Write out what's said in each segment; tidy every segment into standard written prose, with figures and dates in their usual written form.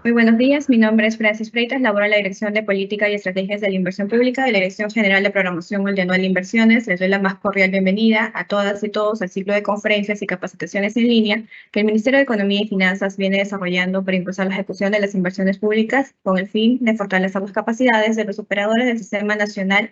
Muy buenos días, mi nombre es Francis Freitas, laboro en la Dirección de Política y Estrategias de la Inversión Pública de la Dirección General de Programación Multianual de Inversiones. Les doy la más cordial bienvenida a todas y todos al ciclo de conferencias y capacitaciones en línea que el Ministerio de Economía y Finanzas viene desarrollando para impulsar la ejecución de las inversiones públicas con el fin de fortalecer las capacidades de los operadores del Sistema Nacional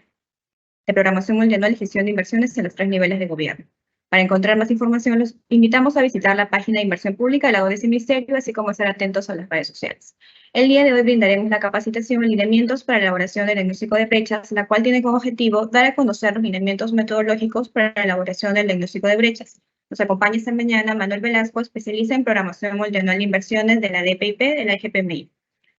de Programación Multianual y Gestión de Inversiones en los tres niveles de gobierno. Para encontrar más información, los invitamos a visitar la página de Inversión Pública de la ODC Ministerio, así como estar atentos a las redes sociales. El día de hoy brindaremos la capacitación en lineamientos para la elaboración del diagnóstico de brechas, la cual tiene como objetivo dar a conocer los lineamientos metodológicos para la elaboración del diagnóstico de brechas. Nos acompaña esta mañana Manuel Velasco, especialista en programación multianual de inversiones de la DPIP de la GPMI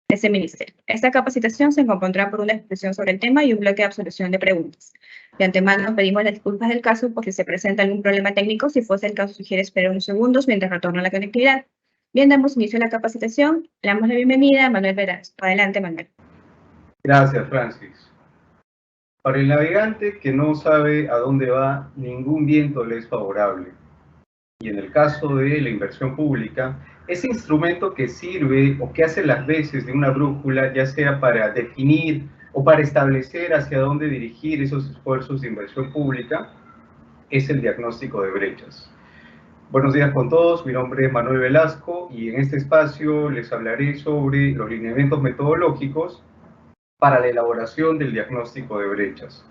de ese ministerio. Esta capacitación se compondrá por una exposición sobre el tema y un bloque de absolución de preguntas. De antemano pedimos las disculpas del caso por si se presenta algún problema técnico. Si fuese el caso, sugiere esperar unos segundos mientras retorna la conectividad. Bien, damos inicio a la capacitación. Le damos la bienvenida a Manuel Velasco. Adelante, Manuel. Gracias, Francis. Para el navegante que no sabe a dónde va, ningún viento le es favorable. Y en el caso de la inversión pública, ese instrumento que sirve o que hace las veces de una brújula, ya sea para definir o para establecer hacia dónde dirigir esos esfuerzos de inversión pública, es el diagnóstico de brechas. Buenos días con todos, mi nombre es Manuel Velasco y en este espacio les hablaré sobre los lineamientos metodológicos para la elaboración del diagnóstico de brechas.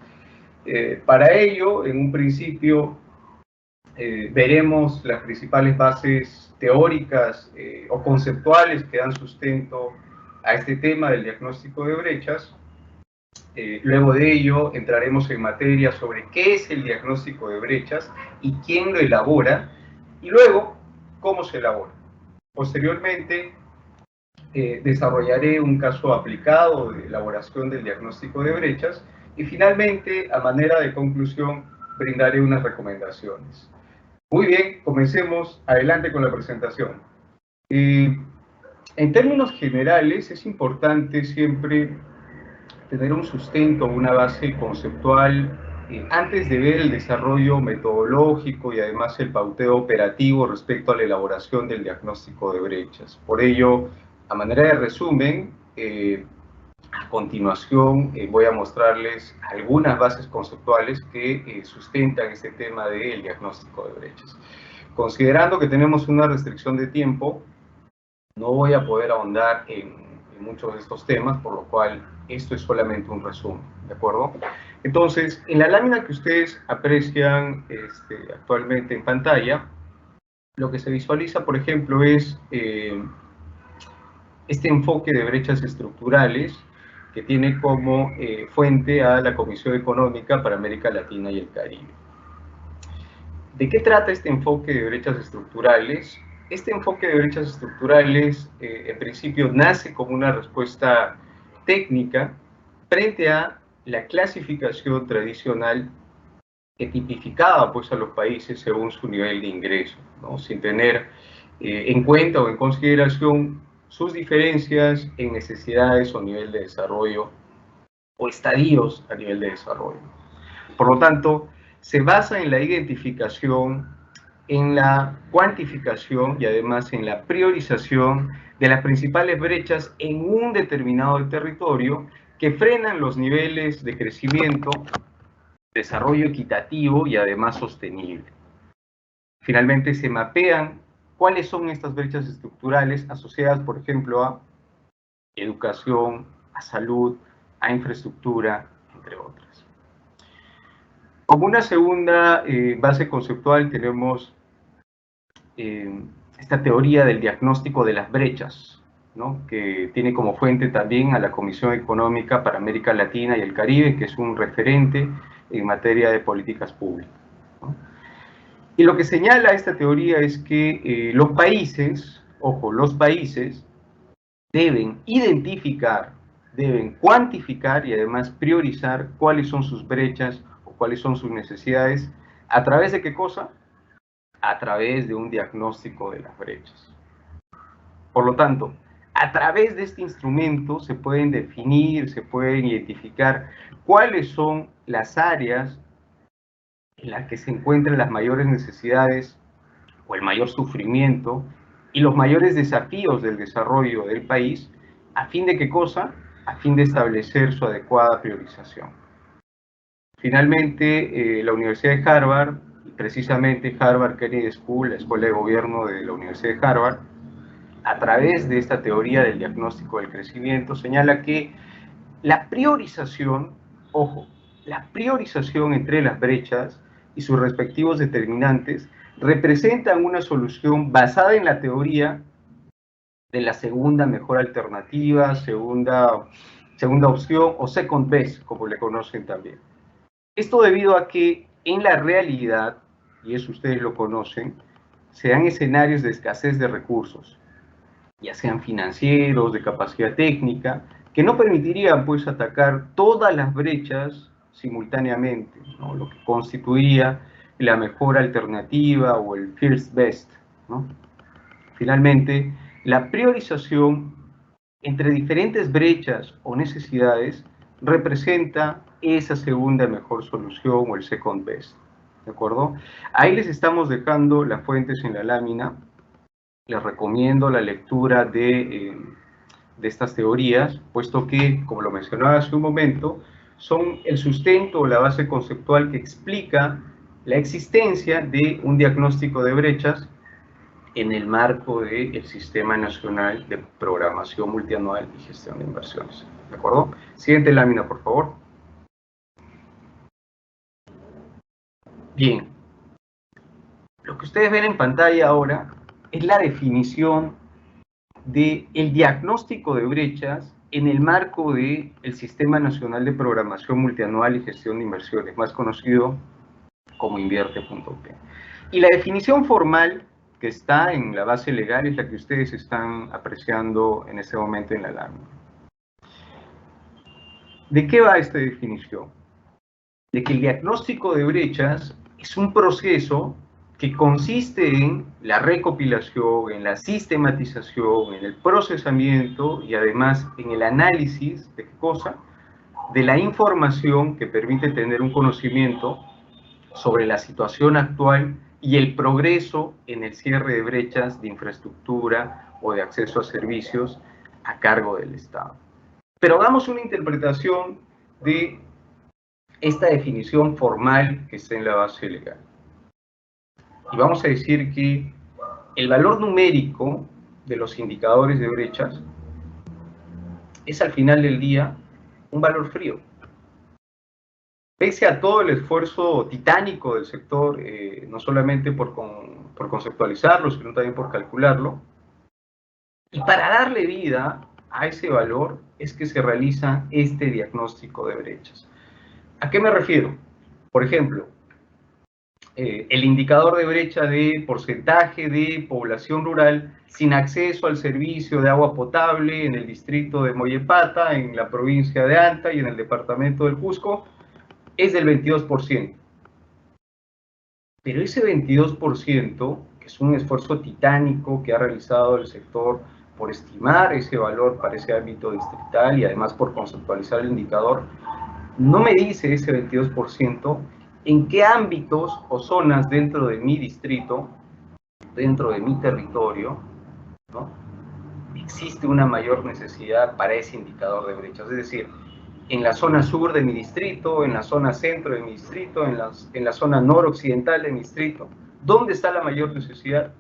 Para ello, en un principio, veremos las principales bases teóricas o conceptuales que dan sustento a este tema del diagnóstico de brechas. Luego de ello, entraremos en materia sobre qué es el diagnóstico de brechas y quién lo elabora, y luego, cómo se elabora. Posteriormente, desarrollaré un caso aplicado de elaboración del diagnóstico de brechas y finalmente, a manera de conclusión, brindaré unas recomendaciones. Muy bien, comencemos adelante con la presentación. En términos generales, es importante siempre tener un sustento, una base conceptual, antes de ver el desarrollo metodológico y además el pauteo operativo respecto a la elaboración del diagnóstico de brechas. Por ello, a manera de resumen, a continuación voy a mostrarles algunas bases conceptuales que sustentan este tema del diagnóstico de brechas. Considerando que tenemos una restricción de tiempo, no voy a poder ahondar en muchos de estos temas, por lo cual esto es solamente un resumen, ¿de acuerdo? Entonces, en la lámina que ustedes aprecian actualmente en pantalla, lo que se visualiza, por ejemplo, es este enfoque de brechas estructurales que tiene como fuente a la Comisión Económica para América Latina y el Caribe. ¿De qué trata este enfoque de brechas estructurales? Este enfoque de brechas estructurales, en principio, nace como una respuesta técnica frente a la clasificación tradicional que tipificaba pues, a los países según su nivel de ingreso, ¿no? Sin tener en cuenta o en consideración sus diferencias en necesidades o nivel de desarrollo o estadios a nivel de desarrollo. Por lo tanto, se basa en la identificación, en la cuantificación y además en la priorización de las principales brechas en un determinado territorio que frenan los niveles de crecimiento, desarrollo equitativo y además sostenible. Finalmente, se mapean cuáles son estas brechas estructurales asociadas, por ejemplo, a educación, a salud, a infraestructura, entre otras. Como una segunda base conceptual tenemos esta teoría del diagnóstico de las brechas, ¿no? Que tiene como fuente también a la Comisión Económica para América Latina y el Caribe, que es un referente en materia de políticas públicas, ¿no? Y lo que señala esta teoría es que los países, ojo, los países deben identificar, deben cuantificar y además priorizar cuáles son sus brechas o cuáles son sus necesidades. ¿A través de qué cosa? A través de un diagnóstico de las brechas. Por lo tanto, a través de este instrumento se pueden definir, se pueden identificar cuáles son las áreas en las que se encuentran las mayores necesidades o el mayor sufrimiento y los mayores desafíos del desarrollo del país, ¿a fin de qué cosa? A fin de establecer su adecuada priorización. Finalmente, la Universidad de Harvard, precisamente Harvard Kennedy School, la escuela de gobierno de la Universidad de Harvard, a través de esta teoría del diagnóstico del crecimiento, señala que la priorización, ojo, la priorización entre las brechas y sus respectivos determinantes representan una solución basada en la teoría de la segunda mejor alternativa, segunda opción o second best, como le conocen también. Esto debido a que en la realidad, y eso ustedes lo conocen, se dan escenarios de escasez de recursos, ya sean financieros, de capacidad técnica, que no permitirían pues atacar todas las brechas simultáneamente, ¿no? Lo que constituiría la mejor alternativa o el first best, ¿no? Finalmente, la priorización entre diferentes brechas o necesidades representa esa segunda mejor solución o el second best, ¿de acuerdo? Ahí les estamos dejando las fuentes en la lámina. Les recomiendo la lectura de estas teorías, puesto que, como lo mencionaba hace un momento, son el sustento o la base conceptual que explica la existencia de un diagnóstico de brechas en el marco del Sistema Nacional de Programación Multianual y Gestión de Inversiones. ¿De acuerdo? Siguiente lámina, por favor. Bien. Lo que ustedes ven en pantalla ahora es la definición del diagnóstico de brechas en el marco del Sistema Nacional de Programación Multianual y Gestión de Inversiones, más conocido como Invierte.p. Y la definición formal que está en la base legal es la que ustedes están apreciando en este momento en la lámina. ¿De qué va esta definición? De que el diagnóstico de brechas es un proceso que consiste en la recopilación, en la sistematización, en el procesamiento y además en el análisis de qué cosa, de la información que permite tener un conocimiento sobre la situación actual y el progreso en el cierre de brechas de infraestructura o de acceso a servicios a cargo del Estado. Pero hagamos una interpretación de esta definición formal que está en la base legal. Y vamos a decir que el valor numérico de los indicadores de brechas es al final del día un valor frío. Pese a todo el esfuerzo titánico del sector, no solamente por conceptualizarlo, sino también por calcularlo, y para darle vida a ese valor es que se realiza este diagnóstico de brechas. ¿A qué me refiero? Por ejemplo, el indicador de brecha de porcentaje de población rural sin acceso al servicio de agua potable en el distrito de Mollepata, en la provincia de Anta y en el departamento del Cusco, es del 22%. Pero ese 22%, que es un esfuerzo titánico que ha realizado el sector por estimar ese valor para ese ámbito distrital y además por conceptualizar el indicador, no me dice ese 22% en qué ámbitos o zonas dentro de mi distrito, dentro de mi territorio, ¿no?, existe una mayor necesidad para ese indicador de brechas. Es decir, en la zona sur de mi distrito, en la zona centro de mi distrito, en la zona noroccidental de mi distrito, ¿dónde está la mayor necesidad?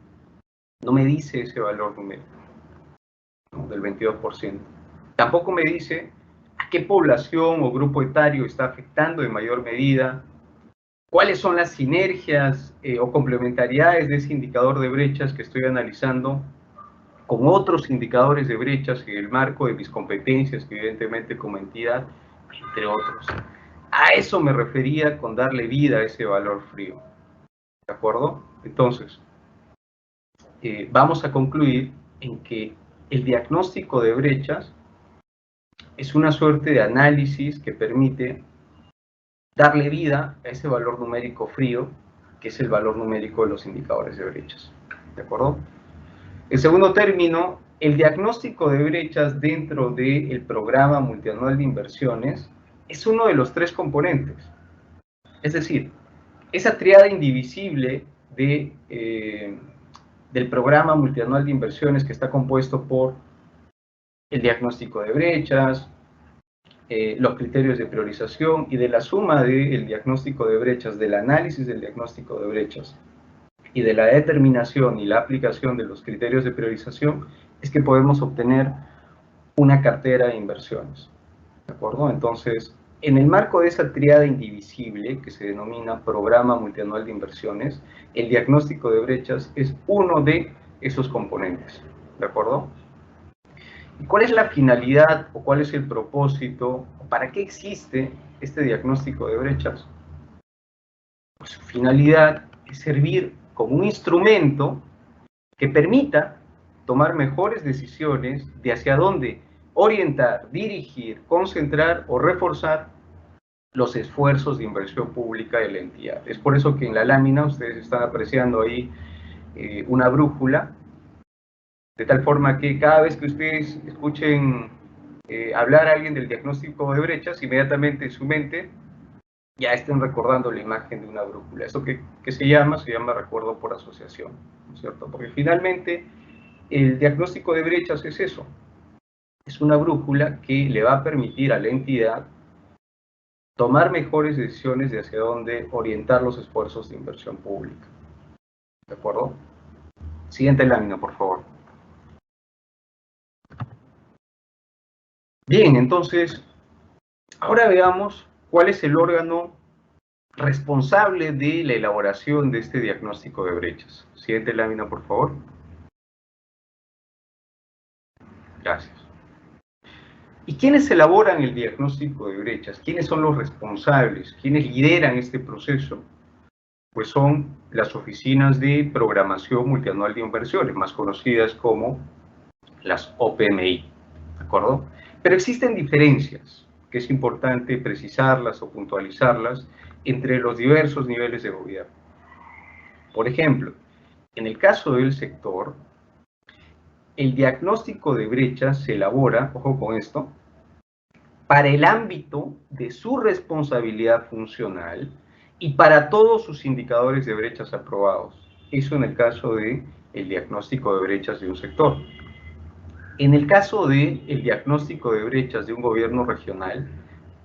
No me dice ese valor numérico, ¿no?, del 22%. Tampoco me dice a qué población o grupo etario está afectando en mayor medida, cuáles son las sinergias o complementariedades de ese indicador de brechas que estoy analizando con otros indicadores de brechas en el marco de mis competencias, evidentemente como entidad, entre otros. A eso me refería con darle vida a ese valor frío. ¿De acuerdo? Entonces, vamos a concluir en que el diagnóstico de brechas es una suerte de análisis que permite darle vida a ese valor numérico frío, que es el valor numérico de los indicadores de brechas. ¿De acuerdo? En segundo término, el diagnóstico de brechas dentro del programa multianual de inversiones es uno de los tres componentes. Es decir, esa triada indivisible de del programa multianual de inversiones, que está compuesto por el diagnóstico de brechas, los criterios de priorización, y de la suma del diagnóstico de brechas, del análisis del diagnóstico de brechas y de la determinación y la aplicación de los criterios de priorización, es que podemos obtener una cartera de inversiones. ¿De acuerdo? Entonces, en el marco de esa tríada indivisible que se denomina Programa Multianual de Inversiones, el diagnóstico de brechas es uno de esos componentes. ¿De acuerdo? ¿Y cuál es la finalidad o cuál es el propósito o para qué existe este diagnóstico de brechas? Pues su finalidad es servir como un instrumento que permita tomar mejores decisiones de hacia dónde orientar, dirigir, concentrar o reforzar los esfuerzos de inversión pública de la entidad. Es por eso que en la lámina ustedes están apreciando ahí una brújula, de tal forma que cada vez que ustedes escuchen hablar a alguien del diagnóstico de brechas, inmediatamente en su mente ya estén recordando la imagen de una brújula. ¿Esto qué se llama? Se llama recuerdo por asociación, ¿no es cierto? Porque finalmente el diagnóstico de brechas es eso, es una brújula que le va a permitir a la entidad tomar mejores decisiones de hacia dónde orientar los esfuerzos de inversión pública. ¿De acuerdo? Siguiente lámina, por favor. Bien, entonces, ahora veamos cuál es el órgano responsable de la elaboración de este diagnóstico de brechas. Siguiente lámina, por favor. Gracias. ¿Y quiénes elaboran el diagnóstico de brechas? ¿Quiénes son los responsables? ¿Quiénes lideran este proceso? Pues son las oficinas de programación multianual de inversiones, más conocidas como las OPMI, ¿de acuerdo? Pero existen diferencias, que es importante precisarlas o puntualizarlas, entre los diversos niveles de gobierno. Por ejemplo, en el caso del sector, el diagnóstico de brechas se elabora, ojo con esto, para el ámbito de su responsabilidad funcional y para todos sus indicadores de brechas aprobados. Eso en el caso del diagnóstico de brechas de un sector. En el caso del diagnóstico de brechas de un gobierno regional,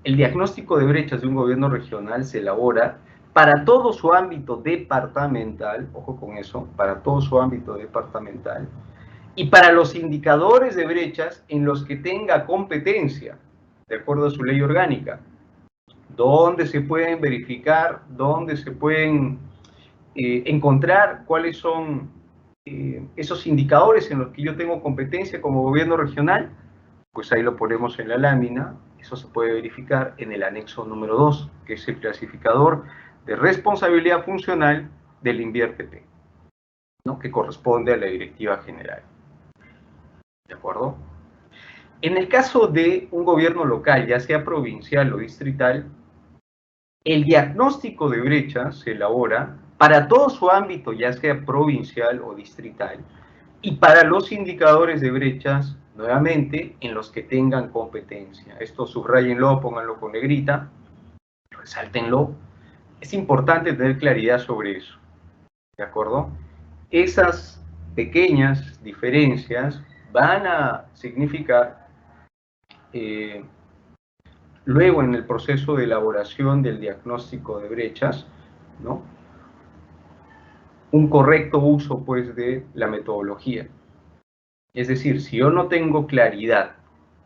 el diagnóstico de brechas de un gobierno regional se elabora para todo su ámbito departamental, ojo con eso, para todo su ámbito departamental, y para los indicadores de brechas en los que tenga competencia, de acuerdo a su ley orgánica, donde se pueden verificar, donde se pueden encontrar cuáles son esos indicadores en los que yo tengo competencia como gobierno regional, pues ahí lo ponemos en la lámina. Eso se puede verificar en el anexo número 2, que es el clasificador de responsabilidad funcional del INVIERTP, ¿no? Que corresponde a la directiva general. ¿De acuerdo? En el caso de un gobierno local, ya sea provincial o distrital, el diagnóstico de brechas se elabora para todo su ámbito, ya sea provincial o distrital, y para los indicadores de brechas, nuevamente, en los que tengan competencia. Esto subrayenlo, pónganlo con negrita, resáltenlo. Es importante tener claridad sobre eso, ¿de acuerdo? Esas pequeñas diferencias van a significar, luego en el proceso de elaboración del diagnóstico de brechas, ¿no?, un correcto uso, pues, de la metodología. Es decir, si yo no tengo claridad,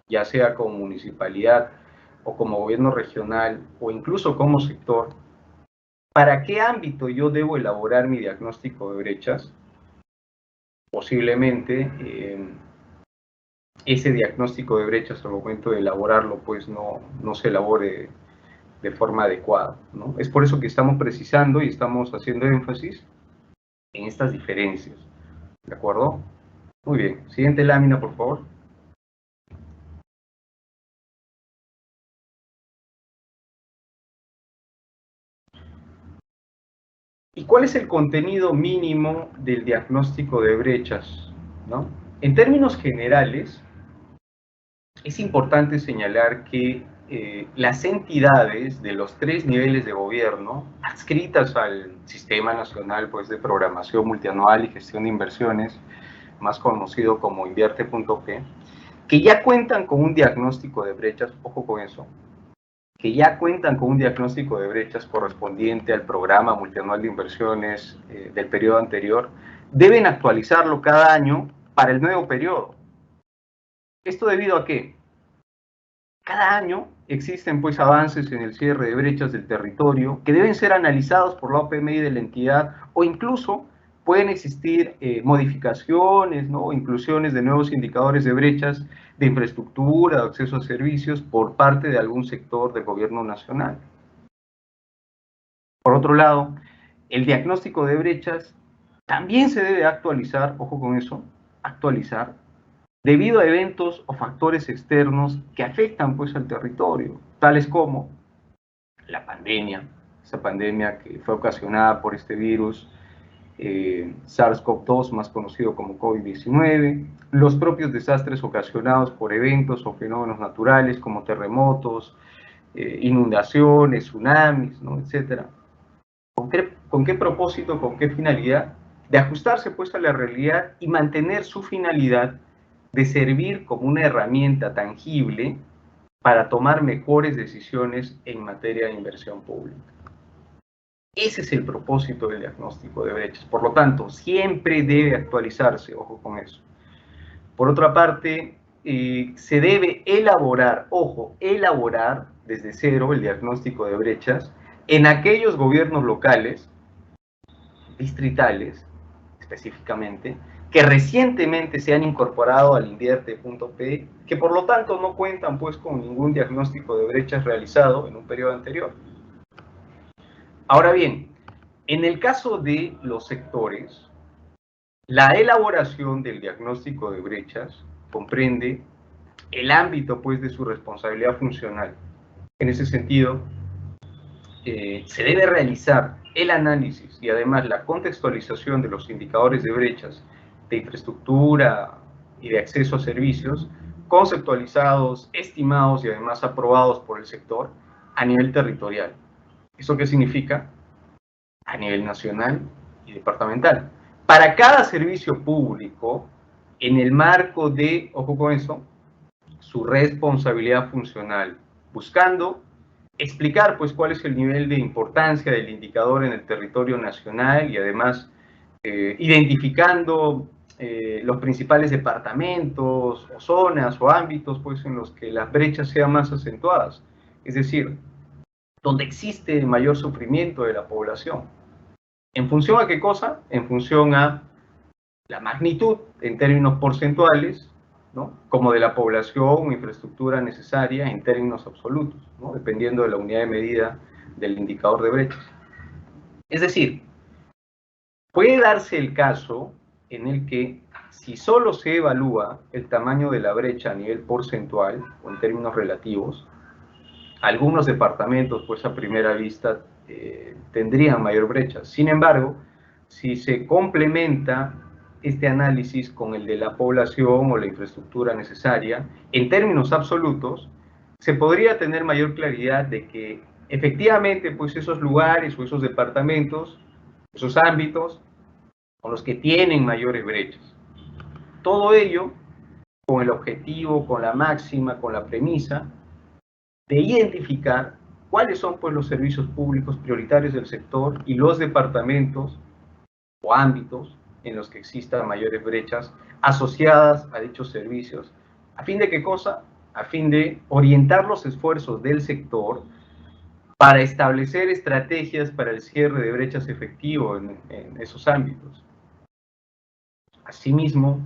ya sea como municipalidad o como gobierno regional o incluso como sector, ¿para qué ámbito yo debo elaborar mi diagnóstico de brechas? Posiblemente ese diagnóstico de brechas al momento de elaborarlo pues no se elabore de forma adecuada, ¿no? Es por eso que estamos precisando y estamos haciendo énfasis en estas diferencias, ¿de acuerdo? Muy bien, siguiente lámina, por favor. ¿Y cuál es el contenido mínimo del diagnóstico de brechas, ¿no? En términos generales, es importante señalar que las entidades de los 3 niveles de gobierno adscritas al Sistema Nacional pues, de Programación Multianual y Gestión de Inversiones, más conocido como Invierte.p, que ya cuentan con un diagnóstico de brechas, ojo con eso, que ya cuentan con un diagnóstico de brechas correspondiente al programa multianual de inversiones del periodo anterior, deben actualizarlo cada año para el nuevo periodo. ¿Esto debido a qué? Cada año existen pues avances en el cierre de brechas del territorio que deben ser analizados por la OPMI de la entidad o incluso pueden existir modificaciones, ¿no? Inclusiones de nuevos indicadores de brechas de infraestructura, de acceso a servicios por parte de algún sector del gobierno nacional. Por otro lado, el diagnóstico de brechas también se debe actualizar, ojo con eso, actualizar debido a eventos o factores externos que afectan pues al territorio, tales como la pandemia, esa pandemia que fue ocasionada por este virus SARS-CoV-2, más conocido como COVID-19, los propios desastres ocasionados por eventos o fenómenos naturales como terremotos, inundaciones, tsunamis, ¿no? Etcétera. ¿Con qué propósito, con qué finalidad? De ajustarse pues a la realidad y mantener su finalidad de servir como una herramienta tangible para tomar mejores decisiones en materia de inversión pública. Ese es el propósito del diagnóstico de brechas. Por lo tanto, siempre debe actualizarse, ojo con eso. Por otra parte, se debe elaborar, ojo, elaborar desde cero el diagnóstico de brechas en aquellos gobiernos locales, distritales específicamente, que recientemente se han incorporado al Invierte.p, que por lo tanto no cuentan pues con ningún diagnóstico de brechas realizado en un periodo anterior. Ahora bien, en el caso de los sectores, la elaboración del diagnóstico de brechas comprende el ámbito pues de su responsabilidad funcional. En ese sentido, se debe realizar el análisis y además la contextualización de los indicadores de brechas de infraestructura y de acceso a servicios, conceptualizados, estimados y además aprobados por el sector a nivel territorial. ¿Eso qué significa? A nivel nacional y departamental. Para cada servicio público, en el marco de, ojo con eso, su responsabilidad funcional, buscando explicar pues cuál es el nivel de importancia del indicador en el territorio nacional y además identificando los principales departamentos o zonas o ámbitos pues en los que las brechas sean más acentuadas, es decir, donde existe mayor sufrimiento de la población. ¿En función a qué cosa? En función a la magnitud en términos porcentuales, ¿no? Como de la población o infraestructura necesaria en términos absolutos, ¿no? Dependiendo de la unidad de medida del indicador de brechas. Es decir, puede darse el caso en el que si solo se evalúa el tamaño de la brecha a nivel porcentual o en términos relativos, algunos departamentos pues a primera vista tendrían mayor brecha. Sin embargo, si se complementa este análisis con el de la población o la infraestructura necesaria, en términos absolutos, se podría tener mayor claridad de que efectivamente pues esos lugares o esos departamentos, esos ámbitos, son los que tienen mayores brechas. Todo ello con el objetivo, con la máxima, con la premisa de identificar cuáles son pues, los servicios públicos prioritarios del sector y los departamentos o ámbitos en los que existan mayores brechas asociadas a dichos servicios. ¿A fin de qué cosa? A fin de orientar los esfuerzos del sector para establecer estrategias para el cierre de brechas efectivo en esos ámbitos. Asimismo,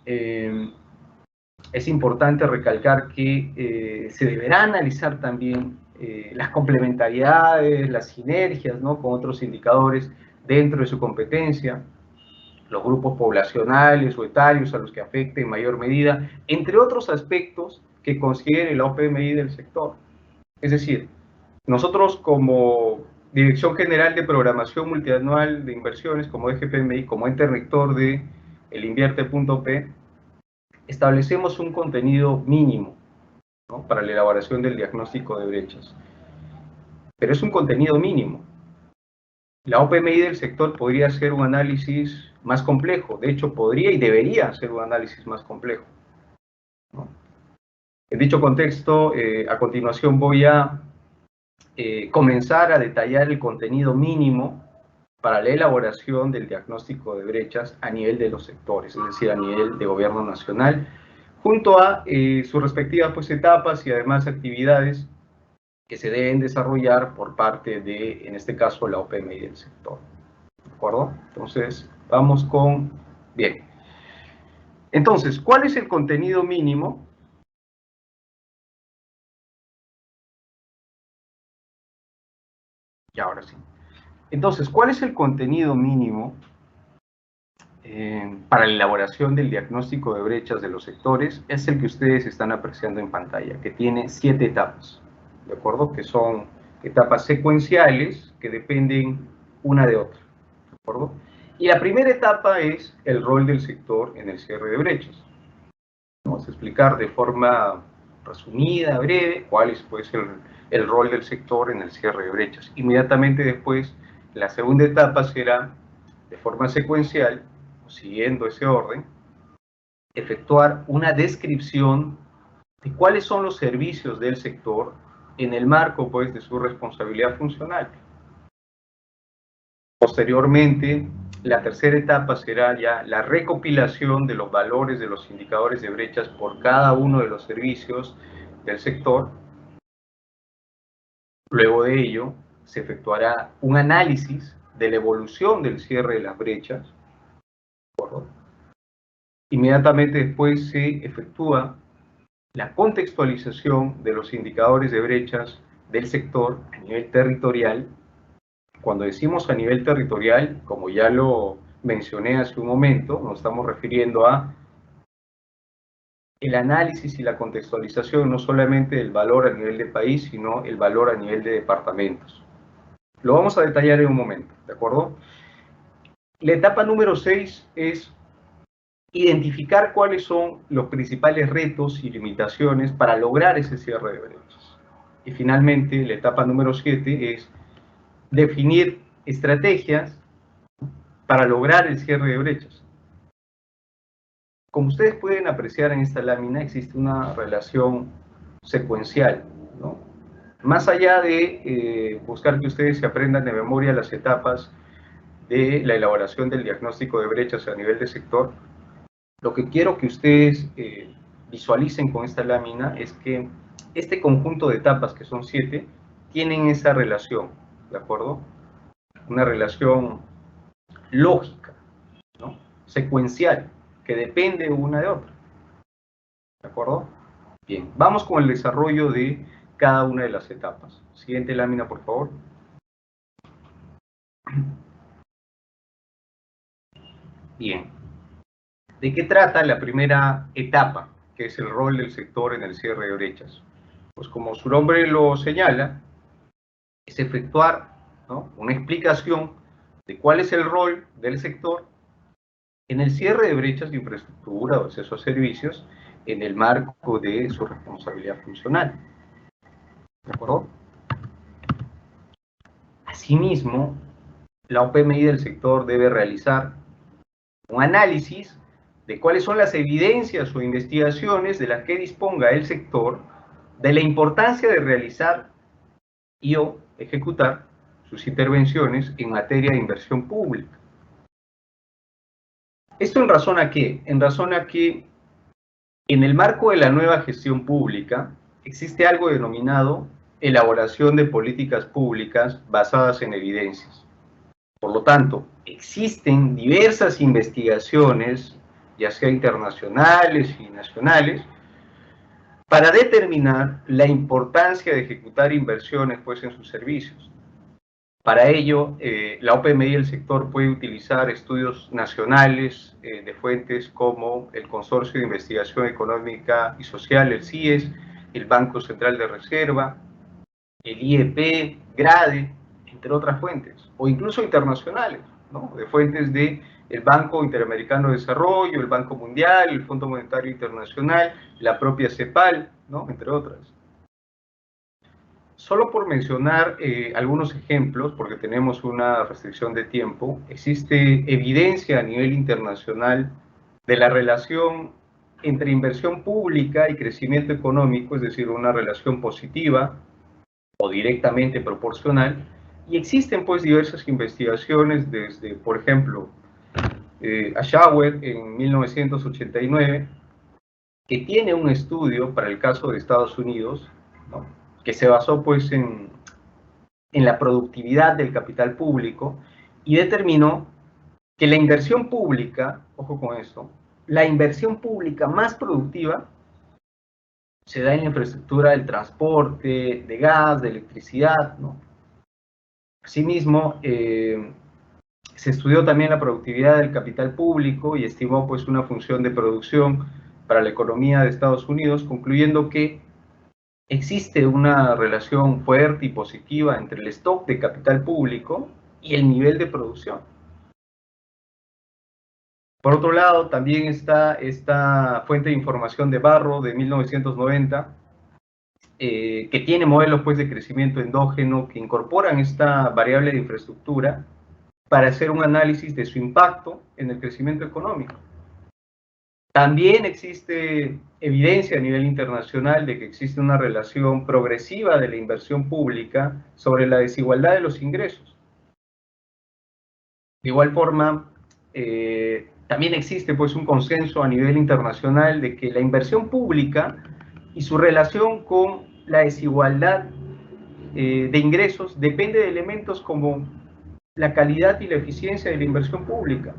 es importante recalcar que se deberá analizar también las complementariedades, las sinergias, ¿no? Con otros indicadores dentro de su competencia, los grupos poblacionales o etarios a los que afecte en mayor medida, entre otros aspectos que considere la OPMI del sector. Es decir, nosotros como Dirección General de Programación Multianual de Inversiones, como DGPMI, como ente rector de el Invierte.p, establecemos un contenido mínimo ¿no?, para la elaboración del diagnóstico de brechas. Pero es un contenido mínimo. La OPMI del sector podría hacer un análisis más complejo. De hecho, podría y debería hacer un análisis más complejo, ¿no? En dicho contexto, a continuación voy a comenzar a detallar el contenido mínimo para la elaboración del diagnóstico de brechas a nivel de los sectores, es decir, a nivel de gobierno nacional, junto a sus respectivas, pues, etapas y además actividades que se deben desarrollar por parte de, en este caso, la OPMI del sector. ¿De acuerdo? Entonces, vamos con... Bien. Entonces, ¿cuál es el contenido mínimo? Y ahora sí. Entonces, ¿cuál es el contenido mínimo para la elaboración del diagnóstico de brechas de los sectores? Es el que ustedes están apreciando en pantalla, que tiene 7 etapas, ¿de acuerdo? Que son etapas secuenciales que dependen una de otra, ¿de acuerdo? Y la primera etapa es el rol del sector en el cierre de brechas. Vamos a explicar de forma resumida, breve, cuál es, pues, el rol del sector en el cierre de brechas. Inmediatamente después, la segunda etapa será, de forma secuencial, siguiendo ese orden, efectuar una descripción de cuáles son los servicios del sector en el marco, pues, de su responsabilidad funcional. Posteriormente, la tercera etapa será ya la recopilación de los valores de los indicadores de brechas por cada uno de los servicios del sector. Luego de ello, se efectuará un análisis de la evolución del cierre de las brechas. Inmediatamente después se efectúa la contextualización de los indicadores de brechas del sector a nivel territorial. Cuando decimos a nivel territorial, como ya lo mencioné hace un momento, nos estamos refiriendo a el análisis y la contextualización no solamente del valor a nivel de país, sino el valor a nivel de departamentos. Lo vamos a detallar en un momento, ¿de acuerdo? La etapa número 6 es identificar cuáles son los principales retos y limitaciones para lograr ese cierre de brechas. Y finalmente, la etapa número 7 es definir estrategias para lograr el cierre de brechas. Como ustedes pueden apreciar en esta lámina, existe una relación secuencial, ¿no? Más allá de buscar que ustedes se aprendan de memoria las etapas de la elaboración del diagnóstico de brechas a nivel de sector, lo que quiero que ustedes visualicen con esta lámina es que este conjunto de etapas, que son 7, tienen esa relación, ¿de acuerdo? Una relación lógica, ¿no?, secuencial, que depende una de otra, ¿de acuerdo? Bien, vamos con el desarrollo de cada una de las etapas. Siguiente lámina, por favor. Bien, ¿de qué trata la primera etapa, que es el rol del sector en el cierre de brechas? Pues como su nombre lo señala, es efectuar, ¿no?, una explicación de cuál es el rol del sector en el cierre de brechas de infraestructura o acceso a servicios en el marco de su responsabilidad funcional. ¿De acuerdo? Asimismo, la OPMI del sector debe realizar un análisis de cuáles son las evidencias o investigaciones de las que disponga el sector de la importancia de realizar y o ejecutar sus intervenciones en materia de inversión pública. ¿Esto en razón a qué? En razón a que en el marco de la nueva gestión pública existe algo denominado elaboración de políticas públicas basadas en evidencias. Por lo tanto, existen diversas investigaciones, ya sea internacionales y nacionales, para determinar la importancia de ejecutar inversiones, pues, en sus servicios. Para ello, la OPMI del sector puede utilizar estudios nacionales de fuentes como el Consorcio de Investigación Económica y Social, el CIES, el Banco Central de Reserva, el IEP, GRADE, entre otras fuentes, o incluso internacionales, ¿no?, de fuentes de el Banco Interamericano de Desarrollo, el Banco Mundial, el Fondo Monetario Internacional, la propia CEPAL, ¿no? Entre otras. Solo por mencionar algunos ejemplos, porque tenemos una restricción de tiempo, existe evidencia a nivel internacional de la relación entre inversión pública y crecimiento económico, es decir, una relación positiva o directamente proporcional, y existen pues diversas investigaciones desde, por ejemplo, Ashauer en 1989, que tiene un estudio para el caso de Estados Unidos, ¿no? Que se basó pues en la productividad del capital público y determinó que la inversión pública, ojo con esto, la inversión pública más productiva se da en la infraestructura del transporte, de gas, de electricidad, ¿no? Asimismo, se estudió también la productividad del capital público y estimó pues una función de producción para la economía de Estados Unidos, concluyendo que existe una relación fuerte y positiva entre el stock de capital público y el nivel de producción. Por otro lado, también está esta fuente de información de Barro de 1990, que tiene modelos pues, de crecimiento endógeno que incorporan esta variable de infraestructura para hacer un análisis de su impacto en el crecimiento económico. También existe evidencia a nivel internacional de que existe una relación progresiva de la inversión pública sobre la desigualdad de los ingresos. De igual forma, también existe pues, un consenso a nivel internacional de que la inversión pública y su relación con la desigualdad de ingresos depende de elementos como la calidad y la eficiencia de la inversión pública,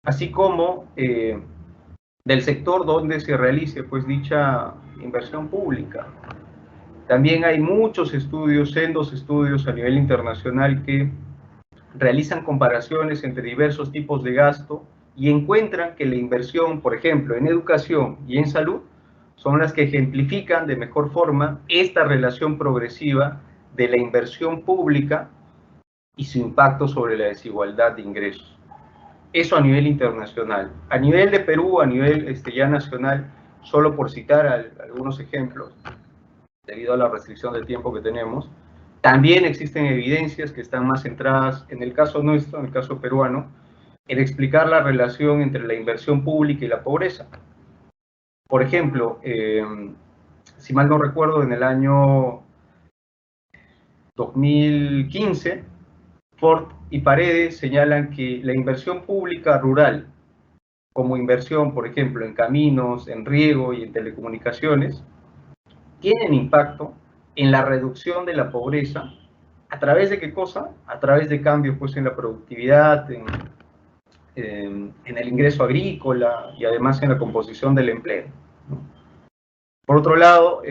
así como del sector donde se realice pues dicha inversión pública. También hay muchos estudios, sendos estudios a nivel internacional que realizan comparaciones entre diversos tipos de gasto y encuentran que la inversión, por ejemplo, en educación y en salud, son las que ejemplifican de mejor forma esta relación progresiva de la inversión pública y su impacto sobre la desigualdad de ingresos. Eso a nivel internacional. A nivel de Perú, a nivel ya nacional, solo por citar algunos ejemplos, debido a la restricción del tiempo que tenemos, también existen evidencias que están más centradas, en el caso nuestro, en el caso peruano, en explicar la relación entre la inversión pública y la pobreza. Por ejemplo, si mal no recuerdo, en el año 2015, Ford y Paredes señalan que la inversión pública rural, como inversión, por ejemplo, en caminos, en riego y en telecomunicaciones, tienen impacto en la reducción de la pobreza. ¿A través de qué cosa? A través de cambios pues, en la productividad, en el ingreso agrícola y además en la composición del empleo, ¿no? Por otro lado,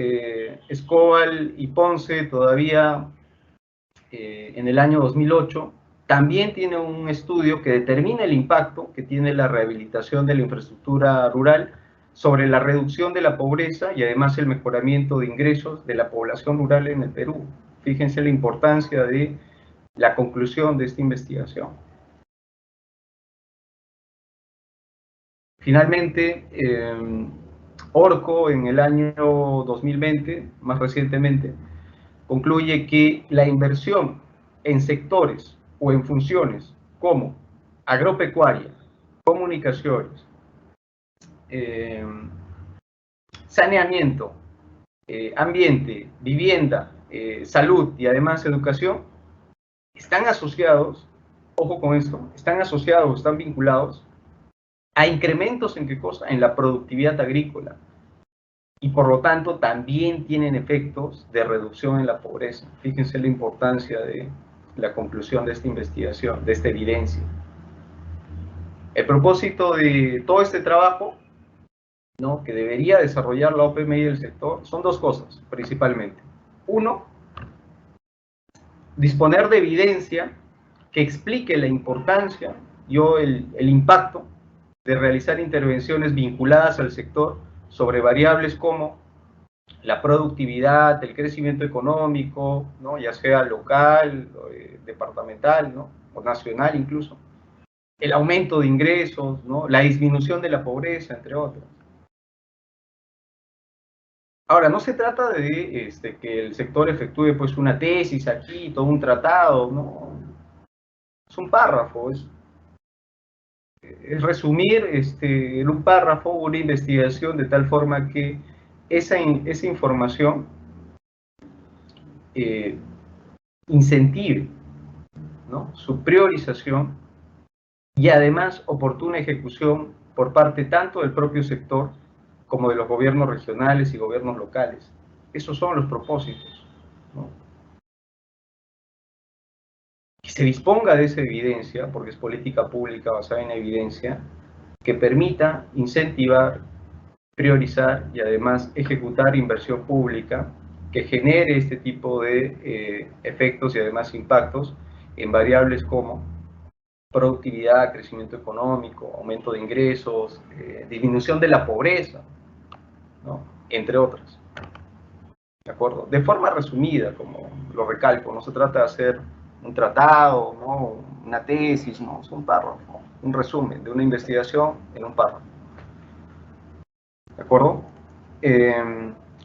Escobal y Ponce todavía en el año 2008 también tiene un estudio que determina el impacto que tiene la rehabilitación de la infraestructura rural sobre la reducción de la pobreza y además el mejoramiento de ingresos de la población rural en el Perú. Fíjense la importancia de la conclusión de esta investigación. Finalmente, Orco en el año 2020, más recientemente, concluye que la inversión en sectores o en funciones como agropecuaria, comunicaciones, saneamiento, ambiente, vivienda, salud y además educación, están asociados, ojo con esto, están asociados, están vinculados a incrementos en qué cosa, en la productividad agrícola, y por lo tanto también tienen efectos de reducción en la pobreza. Fíjense la importancia de la conclusión de esta investigación, de esta evidencia. El propósito de todo este trabajo, ¿no?, que debería desarrollar la OPMI del sector, son dos cosas, principalmente. Uno, disponer de evidencia que explique la importancia y el impacto de realizar intervenciones vinculadas al sector sobre variables como la productividad, el crecimiento económico, ¿no?, ya sea local, departamental, ¿no?, o nacional incluso, el aumento de ingresos, ¿no? La disminución de la pobreza, entre otras. Ahora, no se trata de que el sector efectúe pues una tesis aquí, todo un tratado, ¿no? Es un párrafo, es resumir en un párrafo una investigación de tal forma que esa información incentive, ¿no?, su priorización y además oportuna ejecución por parte tanto del propio sector como de los gobiernos regionales y gobiernos locales. Esos son los propósitos, ¿no? Que se disponga de esa evidencia, porque es política pública basada en evidencia, que permita incentivar, priorizar y además ejecutar inversión pública que genere este tipo de efectos y además impactos en variables como productividad, crecimiento económico, aumento de ingresos, disminución de la pobreza, ¿no?, entre otras. ¿De acuerdo? De forma resumida, como lo recalco, no se trata de hacer un tratado, ¿no?, una tesis, no, es un párrafo, un resumen de una investigación en un párrafo. ¿De acuerdo?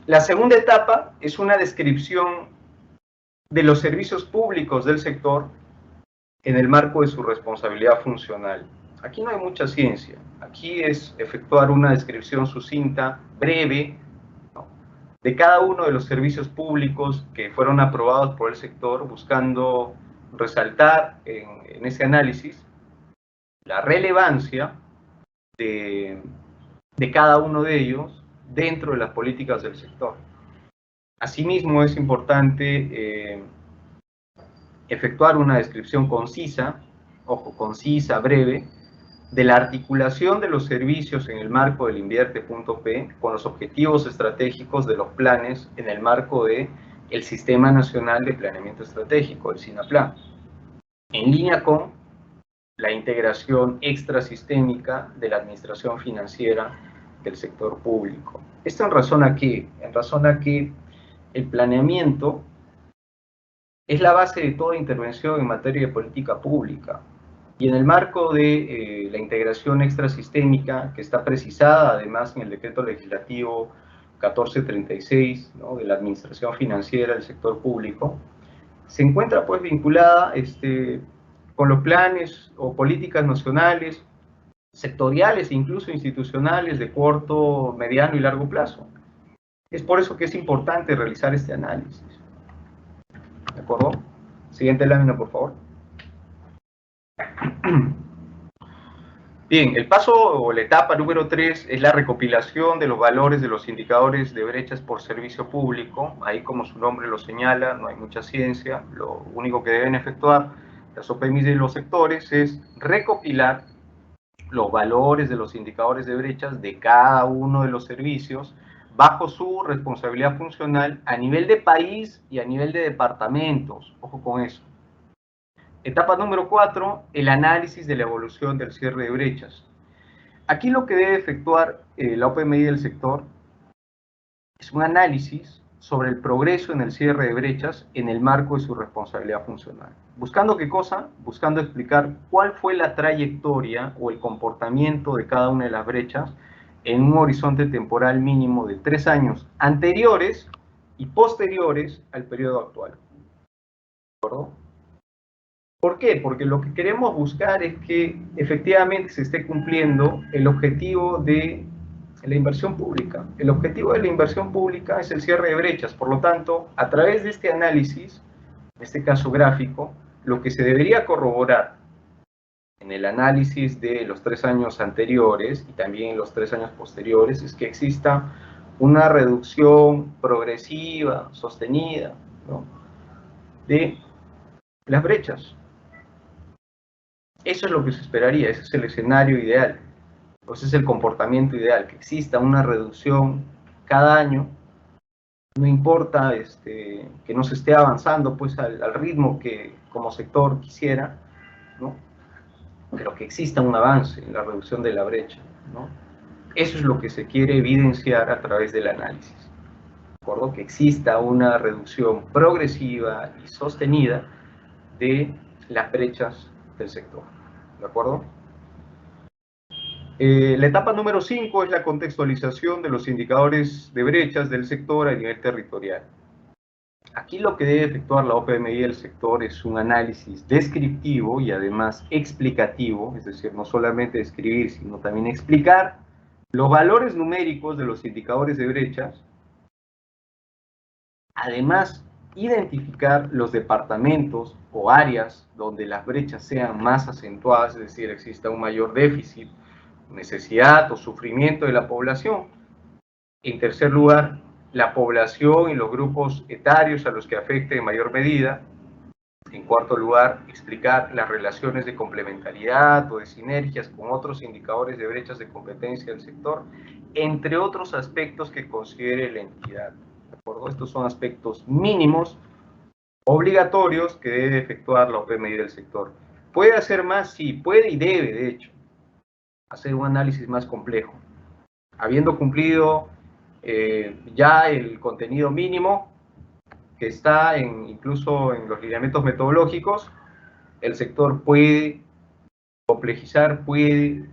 La segunda etapa es una descripción de los servicios públicos del sector en el marco de su responsabilidad funcional. Aquí no hay mucha ciencia, aquí es efectuar una descripción sucinta, breve, ¿no?, de cada uno de los servicios públicos que fueron aprobados por el sector, buscando resaltar en ese análisis la relevancia de cada uno de ellos dentro de las políticas del sector. Asimismo, es importante efectuar una descripción concisa, ojo, concisa, breve, de la articulación de los servicios en el marco del Invierte.P con los objetivos estratégicos de los planes en el marco del Sistema Nacional de Planeamiento Estratégico, el SINAPLAN, en línea con la integración extrasistémica de la administración financiera del sector público. ¿Esto en razón a qué? En razón a que el planeamiento es la base de toda intervención en materia de política pública. Y en el marco de la integración extrasistémica, que está precisada además en el decreto legislativo 1436, ¿no?, de la administración financiera del sector público, se encuentra pues vinculada con los planes o políticas nacionales, sectoriales e incluso institucionales de corto, mediano y largo plazo. Es por eso que es importante realizar este análisis. ¿De acuerdo? Siguiente lámina, por favor. Bien, el paso o la etapa número 3 es la recopilación de los valores de los indicadores de brechas por servicio público. Ahí, como su nombre lo señala, no hay mucha ciencia. Lo único que deben efectuar las OPMI de los sectores es recopilar los valores de los indicadores de brechas de cada uno de los servicios bajo su responsabilidad funcional a nivel de país y a nivel de departamentos. Ojo con eso. Etapa número 4, el análisis de la evolución del cierre de brechas. Aquí lo que debe efectuar la OPMI del sector es un análisis sobre el progreso en el cierre de brechas en el marco de su responsabilidad funcional. ¿Buscando qué cosa? Buscando explicar cuál fue la trayectoria o el comportamiento de cada una de las brechas en un horizonte temporal mínimo de 3 años anteriores y posteriores al periodo actual. ¿De acuerdo? ¿Por qué? Porque lo que queremos buscar es que efectivamente se esté cumpliendo el objetivo de la inversión pública. El objetivo de la inversión pública es el cierre de brechas. Por lo tanto, a través de este análisis, en este caso gráfico, lo que se debería corroborar en el análisis de los 3 años anteriores y también los 3 años posteriores es que exista una reducción progresiva, sostenida, ¿no?, de las brechas. Eso es lo que se esperaría, ese es el escenario ideal, ese es el comportamiento ideal, que exista una reducción cada año, no importa que no se esté avanzando pues al ritmo que como sector quisiera, ¿no?, pero que exista un avance en la reducción de la brecha, ¿no? Eso es lo que se quiere evidenciar a través del análisis, ¿de acuerdo? Que exista una reducción progresiva y sostenida de las brechas del sector. ¿De acuerdo? La etapa número 5 es la contextualización de los indicadores de brechas del sector a nivel territorial. Aquí lo que debe efectuar la OPMI del sector es un análisis descriptivo y además explicativo, es decir, no solamente describir, sino también explicar los valores numéricos de los indicadores de brechas. Además, identificar los departamentos o áreas donde las brechas sean más acentuadas, es decir, exista un mayor déficit, necesidad o sufrimiento de la población. En tercer lugar, la población y los grupos etarios a los que afecte en mayor medida. En cuarto lugar, explicar las relaciones de complementariedad o de sinergias con otros indicadores de brechas de competencia del sector, entre otros aspectos que considere la entidad. ¿De acuerdo? Estos son aspectos mínimos, obligatorios, que debe efectuar la OPMI del sector. ¿Puede hacer más? Sí, puede y debe, de hecho, hacer un análisis más complejo. Habiendo cumplido ya el contenido mínimo que está incluso en los lineamientos metodológicos, el sector puede complejizar, puede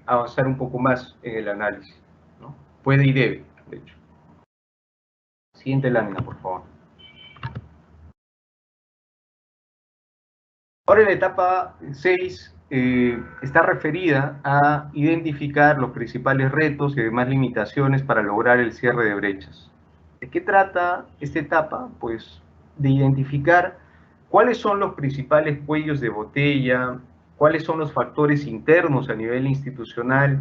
avanzar un poco más en el análisis, ¿no? Puede y debe, de hecho. Siguiente lámina, por favor. Ahora la etapa 6 está referida a identificar los principales retos y demás limitaciones para lograr el cierre de brechas. ¿De qué trata esta etapa? Pues de identificar cuáles son los principales cuellos de botella, cuáles son los factores internos a nivel institucional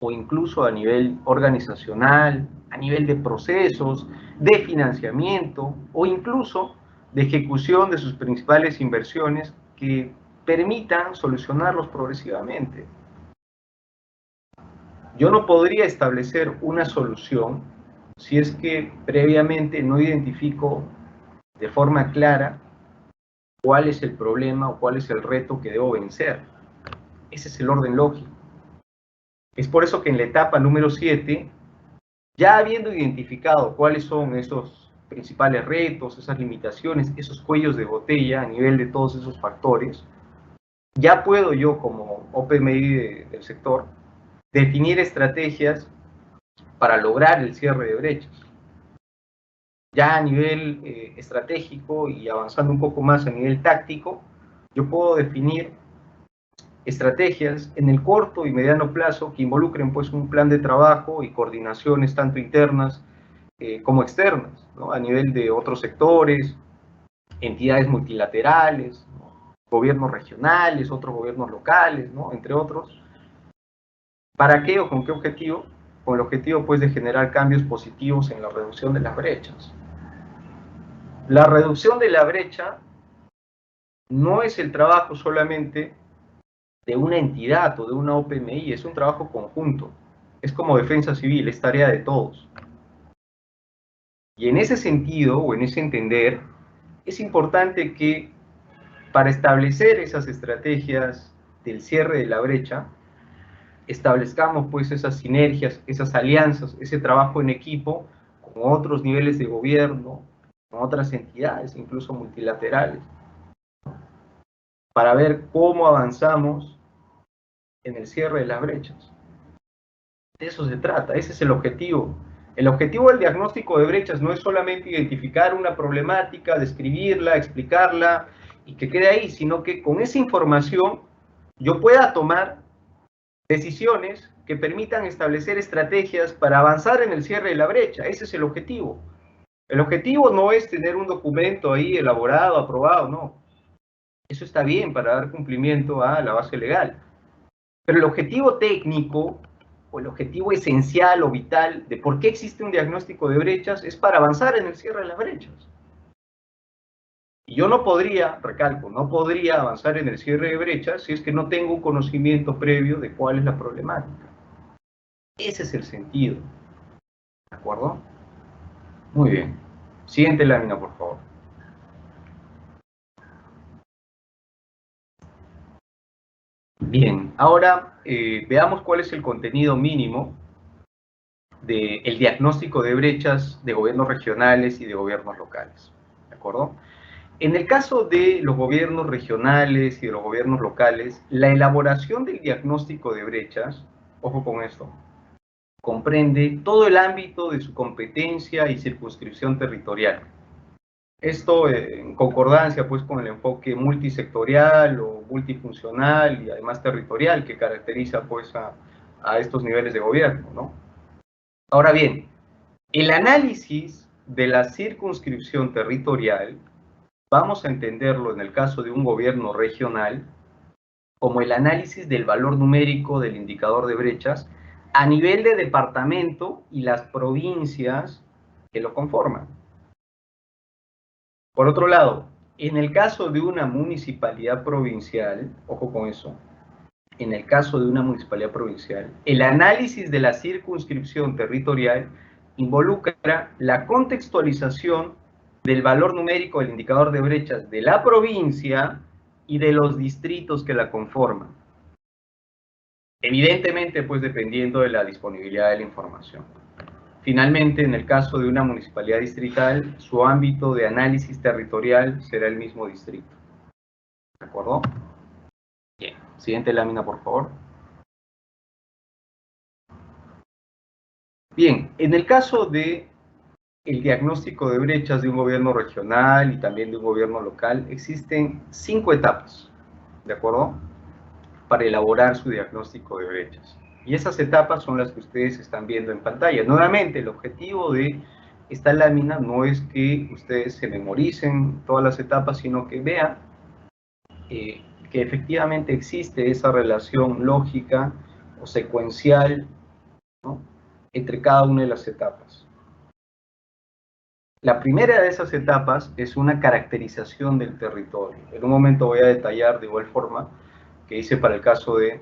o incluso a nivel organizacional, a nivel de procesos, de financiamiento o incluso de ejecución de sus principales inversiones que permitan solucionarlos progresivamente. Yo no podría establecer una solución si es que previamente no identifico de forma clara cuál es el problema o cuál es el reto que debo vencer. Ese es el orden lógico. Es por eso que en la etapa número 7, ya habiendo identificado cuáles son esos principales retos, esas limitaciones, esos cuellos de botella a nivel de todos esos factores, ya puedo yo como OPMI del sector definir estrategias para lograr el cierre de brechas. Ya a nivel estratégico y avanzando un poco más a nivel táctico, yo puedo definir estrategias en el corto y mediano plazo que involucren pues un plan de trabajo y coordinaciones tanto internas como externas, ¿no? A nivel de otros sectores, entidades multilaterales, ¿no? Gobiernos regionales, otros gobiernos locales, ¿no? Entre otros. ¿Para qué o con qué objetivo? Con el objetivo pues de generar cambios positivos en la reducción de las brechas. La reducción de la brecha no es el trabajo solamente de una entidad o de una OPMI, es un trabajo conjunto. Es como defensa civil, es tarea de todos. Y en ese sentido, o en ese entender, es importante que para establecer esas estrategias del cierre de la brecha, establezcamos pues esas sinergias, esas alianzas, ese trabajo en equipo con otros niveles de gobierno, con otras entidades, incluso multilaterales, para ver cómo avanzamos en el cierre de las brechas. De eso se trata, ese es el objetivo. El objetivo del diagnóstico de brechas no es solamente identificar una problemática, describirla, explicarla y que quede ahí, sino que con esa información yo pueda tomar decisiones que permitan establecer estrategias para avanzar en el cierre de la brecha. Ese es el objetivo. El objetivo no es tener un documento ahí elaborado, aprobado, no. Eso está bien para dar cumplimiento a la base legal. Pero el objetivo técnico o el objetivo esencial o vital de por qué existe un diagnóstico de brechas es para avanzar en el cierre de las brechas. Y yo no podría, recalco, no podría avanzar en el cierre de brechas si es que no tengo un conocimiento previo de cuál es la problemática. Ese es el sentido. ¿De acuerdo? Muy bien. Siguiente lámina, por favor. Bien, ahora veamos cuál es el contenido mínimo del diagnóstico de brechas de gobiernos regionales y de gobiernos locales. ¿De acuerdo? En el caso de los gobiernos regionales y de los gobiernos locales, la elaboración del diagnóstico de brechas, ojo con esto, comprende todo el ámbito de su competencia y circunscripción territorial. Esto en concordancia pues con el enfoque multisectorial o multifuncional y además territorial que caracteriza pues a estos niveles de gobierno, ¿no? Ahora bien, el análisis de la circunscripción territorial, vamos a entenderlo en el caso de un gobierno regional como el análisis del valor numérico del indicador de brechas a nivel de departamento y las provincias que lo conforman. Por otro lado, en el caso de una municipalidad provincial, ojo con eso, en el caso de una municipalidad provincial, el análisis de la circunscripción territorial involucra la contextualización del valor numérico del indicador de brechas de la provincia y de los distritos que la conforman. Evidentemente, pues dependiendo de la disponibilidad de la información. Finalmente, en el caso de una municipalidad distrital, su ámbito de análisis territorial será el mismo distrito. ¿De acuerdo? Bien. Siguiente lámina, por favor. Bien, en el caso de el diagnóstico de brechas de un gobierno regional y también de un gobierno local, existen 5 etapas, ¿de acuerdo? Para elaborar su diagnóstico de brechas. Y esas etapas son las que ustedes están viendo en pantalla. Nuevamente, el objetivo de esta lámina no es que ustedes se memoricen todas las etapas, sino que vean que efectivamente existe esa relación lógica o secuencial, ¿no?, entre cada una de las etapas. La primera de esas etapas es una caracterización del territorio. En un momento voy a detallar de igual forma que hice para el caso de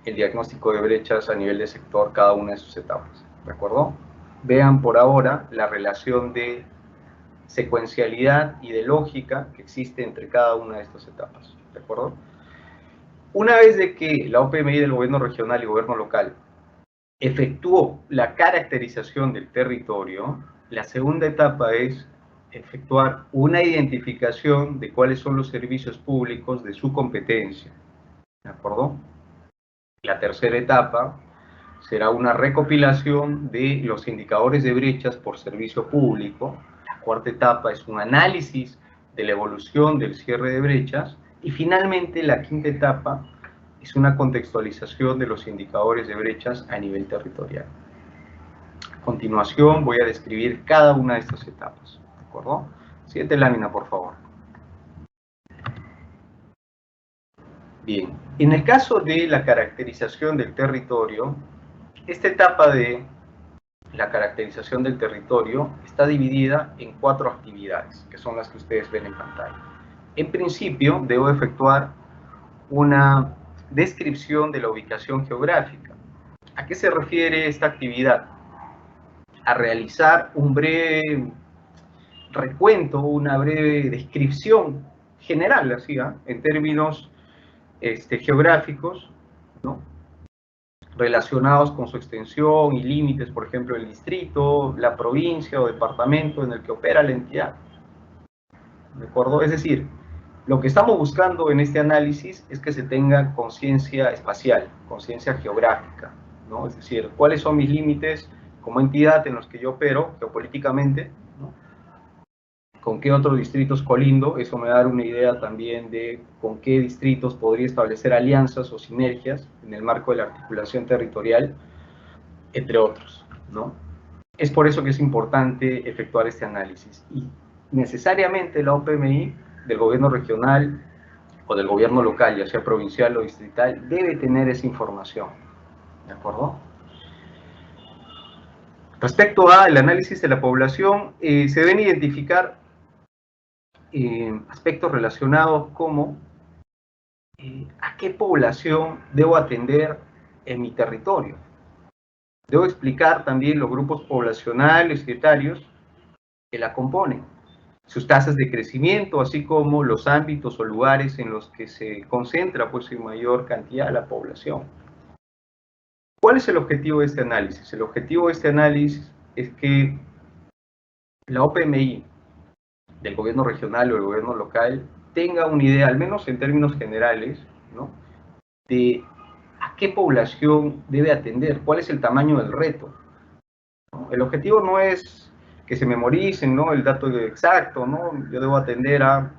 el diagnóstico de brechas a nivel de sector cada una de sus etapas, ¿de acuerdo? Vean por ahora la relación de secuencialidad y de lógica que existe entre cada una de estas etapas, ¿de acuerdo? Una vez de que la OPMI del gobierno regional y gobierno local efectuó la caracterización del territorio, la segunda etapa es efectuar una identificación de cuáles son los servicios públicos de su competencia, ¿de acuerdo? La tercera etapa será una recopilación de los indicadores de brechas por servicio público. La cuarta etapa es un análisis de la evolución del cierre de brechas. Y finalmente, la quinta etapa es una contextualización de los indicadores de brechas a nivel territorial. A continuación, voy a describir cada una de estas etapas, ¿de acuerdo? Siguiente lámina, por favor. Bien, en el caso de la caracterización del territorio, esta etapa de la caracterización del territorio está dividida en 4 actividades, que son las que ustedes ven en pantalla. En principio, debo efectuar una descripción de la ubicación geográfica. ¿A qué se refiere esta actividad? A realizar un breve recuento, una breve descripción general, así, en términos geográficos, ¿no?, relacionados con su extensión y límites, por ejemplo, el distrito, la provincia o departamento en el que opera la entidad. ¿De acuerdo? Es decir, lo que estamos buscando en este análisis es que se tenga conciencia espacial, conciencia geográfica, ¿no? Es decir, cuáles son mis límites como entidad en los que yo opero geopolíticamente, ¿no?, con qué otros distritos colindo. Eso me va a dar una idea también de con qué distritos podría establecer alianzas o sinergias en el marco de la articulación territorial, entre otros, ¿no? Es por eso que es importante efectuar este análisis. Y necesariamente la OPMI del gobierno regional o del gobierno local, ya sea provincial o distrital, debe tener esa información, ¿de acuerdo? Respecto al análisis de la población, se deben identificar aspectos relacionados como a qué población debo atender en mi territorio. Debo explicar también los grupos poblacionales y etarios que la componen, sus tasas de crecimiento, así como los ámbitos o lugares en los que se concentra pues en mayor cantidad la población. ¿Cuál es el objetivo de este análisis? El objetivo de este análisis es que la OPMI del gobierno regional o del gobierno local tenga una idea, al menos en términos generales, ¿no?, de a qué población debe atender, cuál es el tamaño del reto, ¿no? El objetivo no es que se memoricen, ¿no?, el dato exacto, ¿no? Yo debo atender a,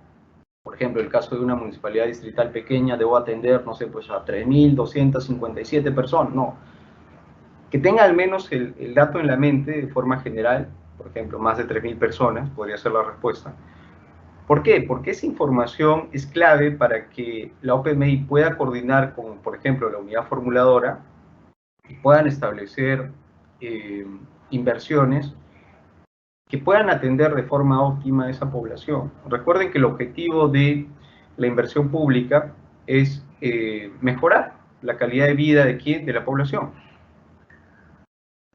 por ejemplo, el caso de una municipalidad distrital pequeña, debo atender, no sé, pues a 3.257 personas, no. Que tenga al menos el dato en la mente de forma general, por ejemplo, más de 3.000 personas, podría ser la respuesta. ¿Por qué? Porque esa información es clave para que la OPMI pueda coordinar con, por ejemplo, la unidad formuladora y puedan establecer inversiones que puedan atender de forma óptima a esa población. Recuerden que el objetivo de la inversión pública es mejorar la calidad de vida de quién, de la población.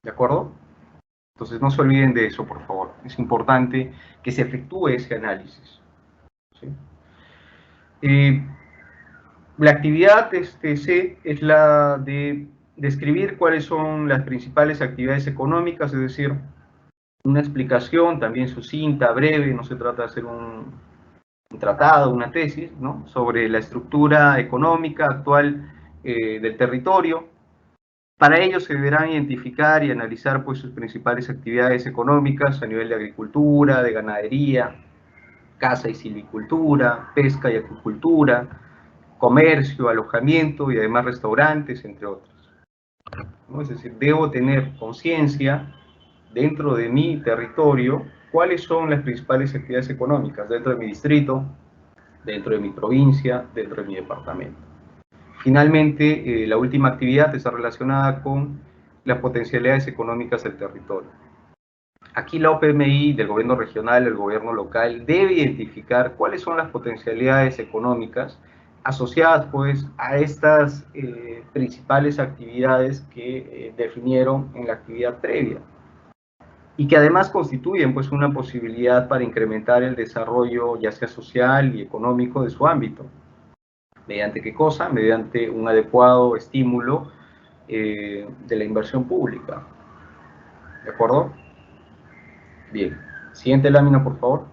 ¿De acuerdo? Entonces no se olviden de eso, por favor. Es importante que se efectúe ese análisis, ¿sí? La actividad C es la de describir cuáles son las principales actividades económicas, es decir, una explicación también sucinta, breve, no se trata de hacer un tratado, una tesis, ¿no?, sobre la estructura económica actual del territorio. Para ello se deberán identificar y analizar pues, sus principales actividades económicas a nivel de agricultura, de ganadería, caza y silvicultura, pesca y acuicultura, comercio, alojamiento y además restaurantes, entre otros, ¿no? Es decir, debo tener conciencia dentro de mi territorio cuáles son las principales actividades económicas dentro de mi distrito, dentro de mi provincia, dentro de mi departamento. Finalmente, la última actividad está relacionada con las potencialidades económicas del territorio. Aquí la OPMI del gobierno regional, el gobierno local, debe identificar cuáles son las potencialidades económicas asociadas pues, a estas principales actividades que definieron en la actividad previa y que además constituyen pues, una posibilidad para incrementar el desarrollo ya sea social y económico de su ámbito. ¿Mediante qué cosa? Mediante un adecuado estímulo de la inversión pública. ¿De acuerdo? Bien. Siguiente lámina, por favor.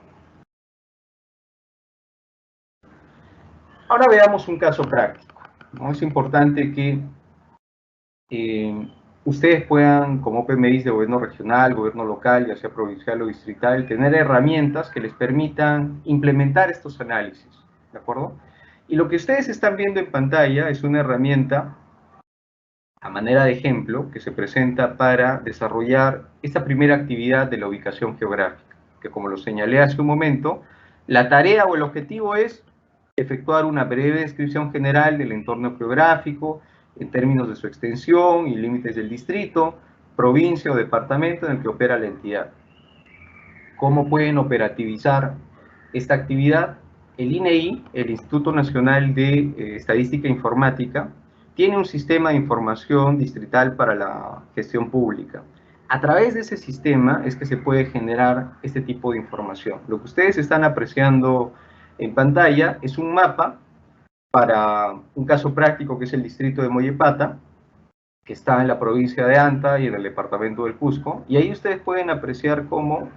Ahora veamos un caso práctico, ¿no? Es importante que ustedes puedan, como OPMIs de gobierno regional, gobierno local, ya sea provincial o distrital, tener herramientas que les permitan implementar estos análisis, ¿de acuerdo? Y lo que ustedes están viendo en pantalla es una herramienta a manera de ejemplo que se presenta para desarrollar esta primera actividad de la ubicación geográfica, que como lo señalé hace un momento, la tarea o el objetivo es efectuar una breve descripción general del entorno geográfico en términos de su extensión y límites del distrito, provincia o departamento en el que opera la entidad. ¿Cómo pueden operativizar esta actividad? El INEI, el Instituto Nacional de Estadística e Informática, tiene un sistema de información distrital para la gestión pública. A través de ese sistema es que se puede generar este tipo de información. Lo que ustedes están apreciando en pantalla es un mapa para un caso práctico que es el distrito de Mollepata, que está en la provincia de Anta y en el departamento del Cusco, y ahí ustedes pueden apreciar cómo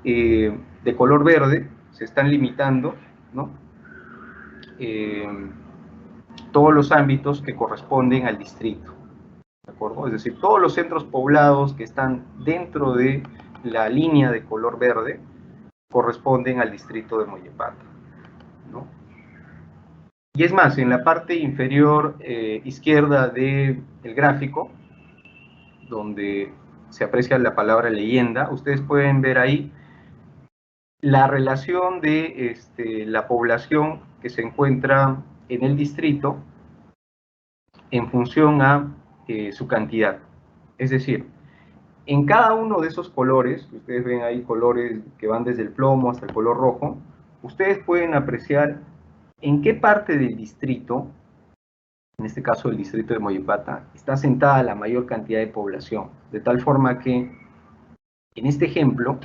de color verde se están limitando, ¿no?, todos los ámbitos que corresponden al distrito, ¿de acuerdo? Es decir, todos los centros poblados que están dentro de la línea de color verde corresponden al distrito de Mollepata, ¿no? Y es más, en la parte inferior izquierda del gráfico, donde se aprecia la palabra leyenda, ustedes pueden ver ahí la relación de la población que se encuentra en el distrito en función a su cantidad. Es decir, en cada uno de esos colores, ustedes ven ahí colores que van desde el plomo hasta el color rojo, ustedes pueden apreciar en qué parte del distrito, en este caso el distrito de Mollepata, está sentada la mayor cantidad de población. De tal forma que, en este ejemplo,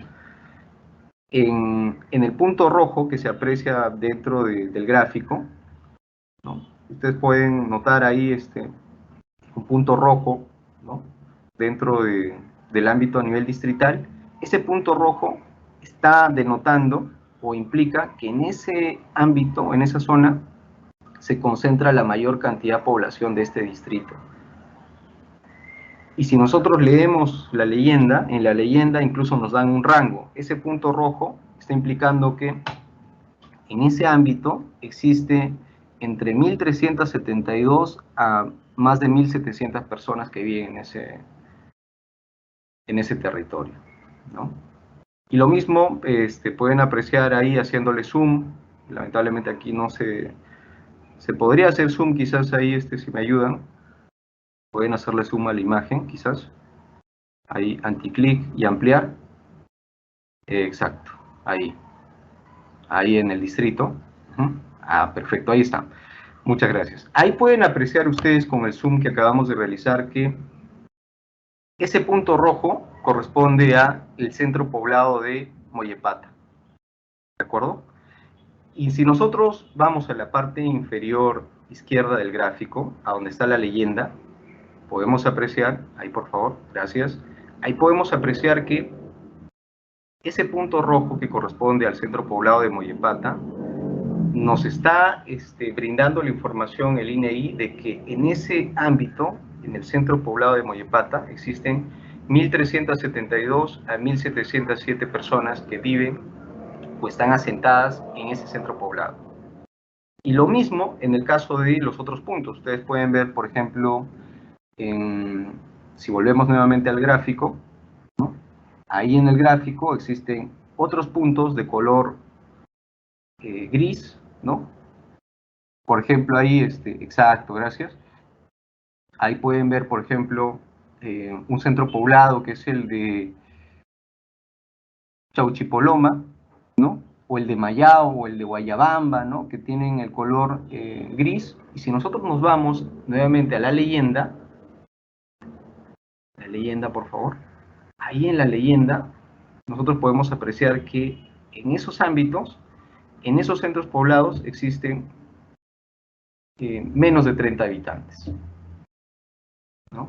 en el punto rojo que se aprecia dentro del gráfico, ¿no?, ustedes pueden notar ahí un punto rojo, ¿no?, dentro del ámbito a nivel distrital. Ese punto rojo está denotando o implica que en ese ámbito, en esa zona, se concentra la mayor cantidad de población de este distrito. Y si nosotros leemos la leyenda, en la leyenda incluso nos dan un rango. Ese punto rojo está implicando que en ese ámbito existe entre 1.372 a más de 1.700 personas que viven en ese territorio, ¿no? Y lo mismo pueden apreciar ahí haciéndole zoom. Lamentablemente aquí no se podría hacer zoom, quizás ahí si me ayudan. Pueden hacerle zoom a la imagen, quizás. Ahí, anticlic y ampliar. Exacto, ahí. Ahí en el distrito. Ah, perfecto, ahí está. Muchas gracias. Ahí pueden apreciar ustedes con el zoom que acabamos de realizar que ese punto rojo corresponde al centro poblado de Mollepata. ¿De acuerdo? Y si nosotros vamos a la parte inferior izquierda del gráfico, a donde está la leyenda, podemos apreciar, ahí por favor, gracias, ahí podemos apreciar que ese punto rojo que corresponde al centro poblado de Mollepata nos está brindando la información, el INEI, de que en ese ámbito, en el centro poblado de Mollepata, existen 1.372 a 1.707 personas que viven o están asentadas en ese centro poblado. Y lo mismo en el caso de los otros puntos. Ustedes pueden ver, por ejemplo, si volvemos nuevamente al gráfico, ¿no? Ahí en el gráfico existen otros puntos de color gris, ¿no? Por ejemplo, ahí, exacto, gracias. Ahí pueden ver, por ejemplo, un centro poblado que es el de Chauchipoloma, ¿no? O el de Mayao, o el de Guayabamba, ¿no? Que tienen el color gris. Y si nosotros nos vamos nuevamente a la leyenda, por favor, ahí en la leyenda, nosotros podemos apreciar que en esos ámbitos, en esos centros poblados, existen menos de 30 habitantes, ¿no?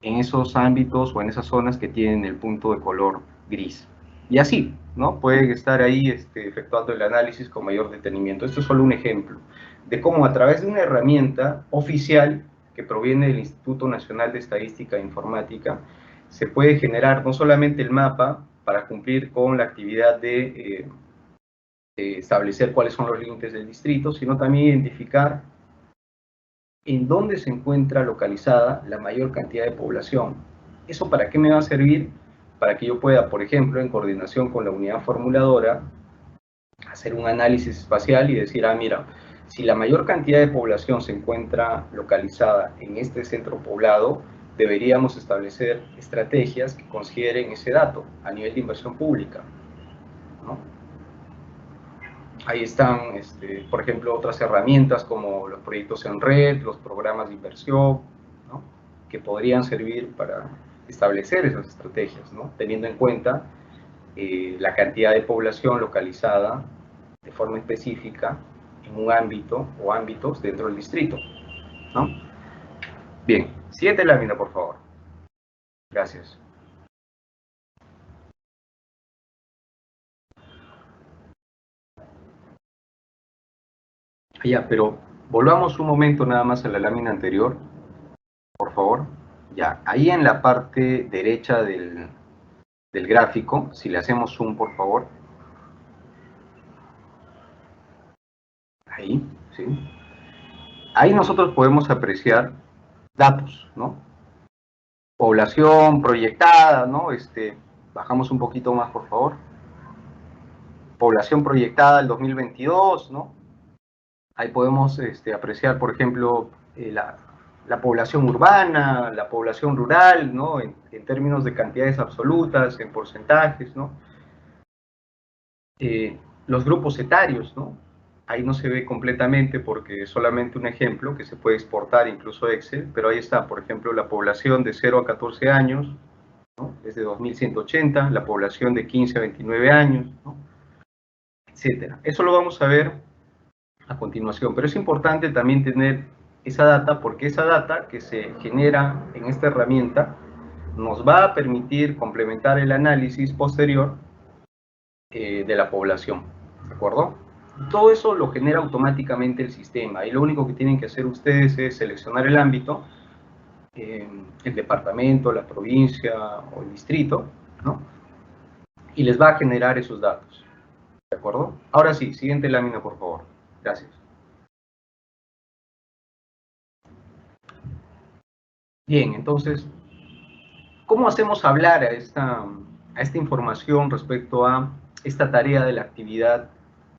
En esos ámbitos o en esas zonas que tienen el punto de color gris. Y así, ¿no? Pueden estar ahí efectuando el análisis con mayor detenimiento. Esto es solo un ejemplo de cómo a través de una herramienta oficial que proviene del Instituto Nacional de Estadística e Informática, se puede generar no solamente el mapa para cumplir con la actividad de establecer cuáles son los límites del distrito, sino también identificar en dónde se encuentra localizada la mayor cantidad de población. ¿Eso para qué me va a servir? Para que yo pueda, por ejemplo, en coordinación con la unidad formuladora, hacer un análisis espacial y decir, ah, mira, si la mayor cantidad de población se encuentra localizada en este centro poblado, deberíamos establecer estrategias que consideren ese dato a nivel de inversión pública, ¿no? Ahí están, por ejemplo, otras herramientas como los proyectos en red, los programas de inversión, ¿no? Que podrían servir para establecer esas estrategias, ¿no? Teniendo en cuenta la cantidad de población localizada de forma específica en un ámbito o ámbitos dentro del distrito, ¿no? Bien, siguiente lámina, por favor. Gracias. Ya, pero volvamos un momento nada más a la lámina anterior, por favor. Ya, ahí en la parte derecha del gráfico, si le hacemos zoom, por favor. Ahí, ¿sí? Ahí nosotros podemos apreciar datos, ¿no? Población proyectada, ¿no? Bajamos un poquito más, por favor. Población proyectada del 2022, ¿no? Ahí podemos apreciar, por ejemplo, la población urbana, la población rural, ¿no? En términos de cantidades absolutas, en porcentajes, ¿no? Los grupos etarios, ¿no? Ahí no se ve completamente porque es solamente un ejemplo que se puede exportar incluso a Excel, pero ahí está, por ejemplo, la población de 0 a 14 años, ¿no? Es de 2.180, la población de 15 a 29 años, ¿no? Etcétera. Eso lo vamos a ver a continuación, pero es importante también tener esa data porque esa data que se genera en esta herramienta nos va a permitir complementar el análisis posterior de la población. acuerdo? Todo eso lo genera automáticamente el sistema, y lo único que tienen que hacer ustedes es seleccionar el ámbito, el departamento, la provincia o el distrito, ¿no? Y les va a generar esos datos, ¿de acuerdo? Ahora sí, siguiente lámina, por favor. Gracias. Bien, entonces, ¿cómo hacemos hablar a esta información respecto a esta tarea de la actividad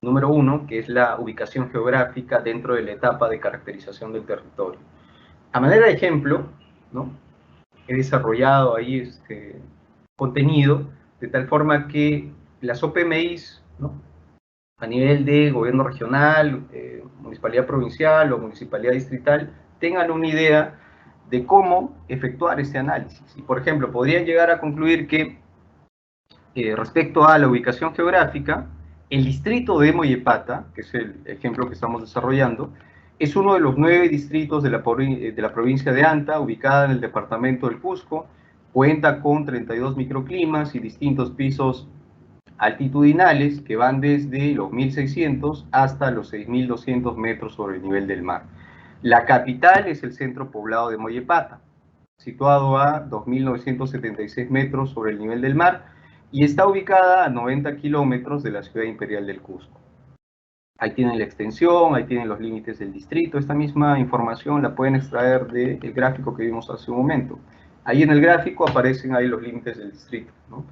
número 1, que es la ubicación geográfica dentro de la etapa de caracterización del territorio? A manera de ejemplo, ¿no?, he desarrollado ahí este contenido de tal forma que las OPMIs, ¿no?, a nivel de gobierno regional, municipalidad provincial o municipalidad distrital, tengan una idea de cómo efectuar este análisis. Y, por ejemplo, podrían llegar a concluir que, respecto a la ubicación geográfica, el distrito de Moyepata, que es el ejemplo que estamos desarrollando, es uno de los 9 distritos de la provincia de Anta, ubicada en el departamento del Cusco, cuenta con 32 microclimas y distintos pisos altitudinales que van desde los 1600 hasta los 6200 metros sobre el nivel del mar. La capital es el centro poblado de Moyepata, situado a 2976 metros sobre el nivel del mar y está ubicada a 90 kilómetros de la ciudad imperial del Cusco. Ahí tienen la extensión, ahí tienen los límites del distrito. Esta misma información la pueden extraer del gráfico que vimos hace un momento. Ahí en el gráfico aparecen ahí los límites del distrito, ¿no?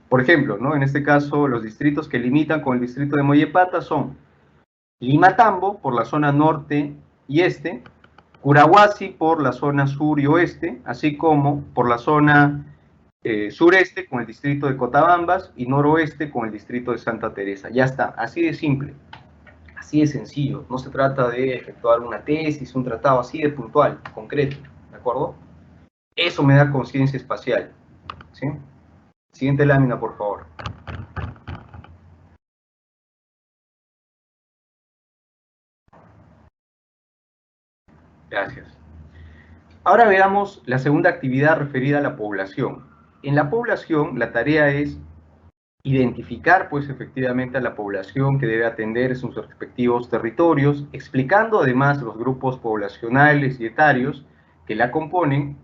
Por ejemplo, ¿no?, en este caso, los distritos que limitan con el distrito de Moyepata son Limatambo, por la zona norte y este, Curahuasi por la zona sur y oeste, así como por la zona sureste con el distrito de Cotabambas y noroeste con el distrito de Santa Teresa. Ya está, así de simple, así de sencillo. No se trata de efectuar una tesis, un tratado, así de puntual, concreto, ¿de acuerdo? Eso me da conciencia espacial, ¿sí? Siguiente lámina, por favor. Gracias. Ahora veamos la segunda actividad referida a la población. En la población, la tarea es identificar, pues, efectivamente a la población que debe atender en sus respectivos territorios, explicando además los grupos poblacionales y etarios que la componen,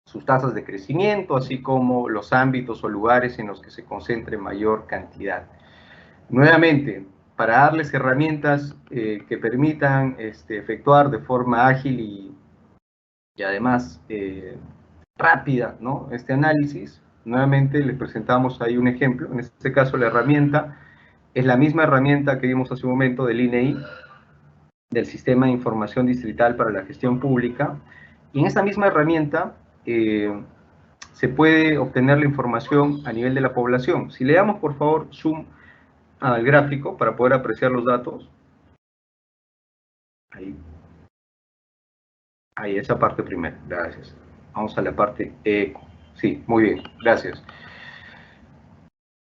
sus tasas de crecimiento, así como los ámbitos o lugares en los que se concentre mayor cantidad. Nuevamente, para darles herramientas que permitan efectuar de forma ágil y además rápida, ¿no?, este análisis, nuevamente les presentamos ahí un ejemplo. En este caso, la herramienta es la misma herramienta que vimos hace un momento del INEI, del Sistema de Información Distrital para la Gestión Pública, y en esta misma herramienta se puede obtener la información a nivel de la población. Si le damos, por favor, zoom al gráfico para poder apreciar los datos. Ahí, esa parte primero, gracias. Vamos a la parte eco. Sí, muy bien, gracias.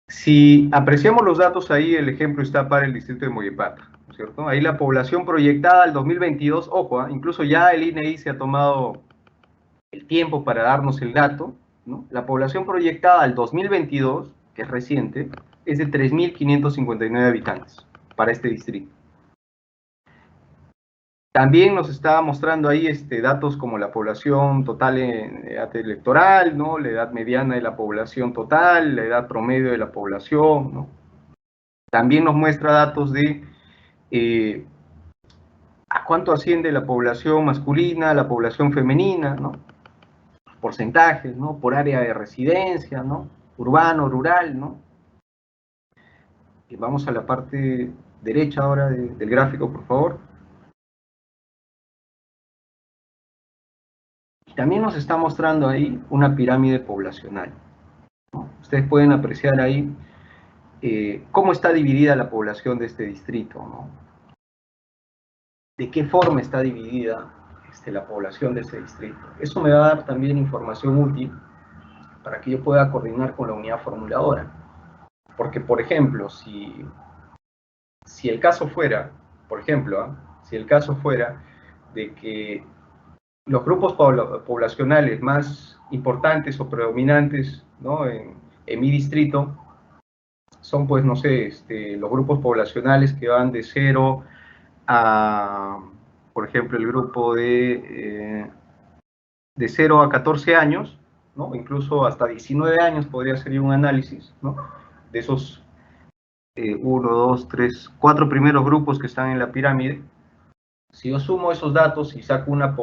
Si apreciamos los datos ahí, el ejemplo está para el distrito de Moyepata, ¿no es cierto? Ahí la población proyectada al 2022, ojo, incluso ya el INEI se ha tomado el tiempo para darnos el dato, ¿no? La población proyectada al 2022, que es reciente, es de 3.559 habitantes para este distrito. También nos está mostrando ahí datos como la población total en edad electoral, ¿no?, la edad mediana de la población total, la edad promedio de la población, ¿no? También nos muestra datos de a cuánto asciende la población masculina, la población femenina, ¿no?, porcentajes, ¿no?, por área de residencia, ¿no?, urbano, rural, ¿no? Y vamos a la parte derecha ahora del gráfico, por favor. También nos está mostrando ahí una pirámide poblacional, ¿no? Ustedes pueden apreciar ahí cómo está dividida la población de este distrito, ¿no? De qué forma está dividida la población de ese distrito. Eso me va a dar también información útil para que yo pueda coordinar con la unidad formuladora. Porque, por ejemplo, si el caso fuera, si el caso fuera de que los grupos poblacionales más importantes o predominantes, ¿no?, en mi distrito son, pues, no sé, los grupos poblacionales que van de 0 a, por ejemplo, el grupo de 0 a 14 años, ¿no? Incluso hasta 19 años podría ser un análisis, ¿no? De esos 1, 2, 3, 4 primeros grupos que están en la pirámide. Si yo sumo esos datos y saco una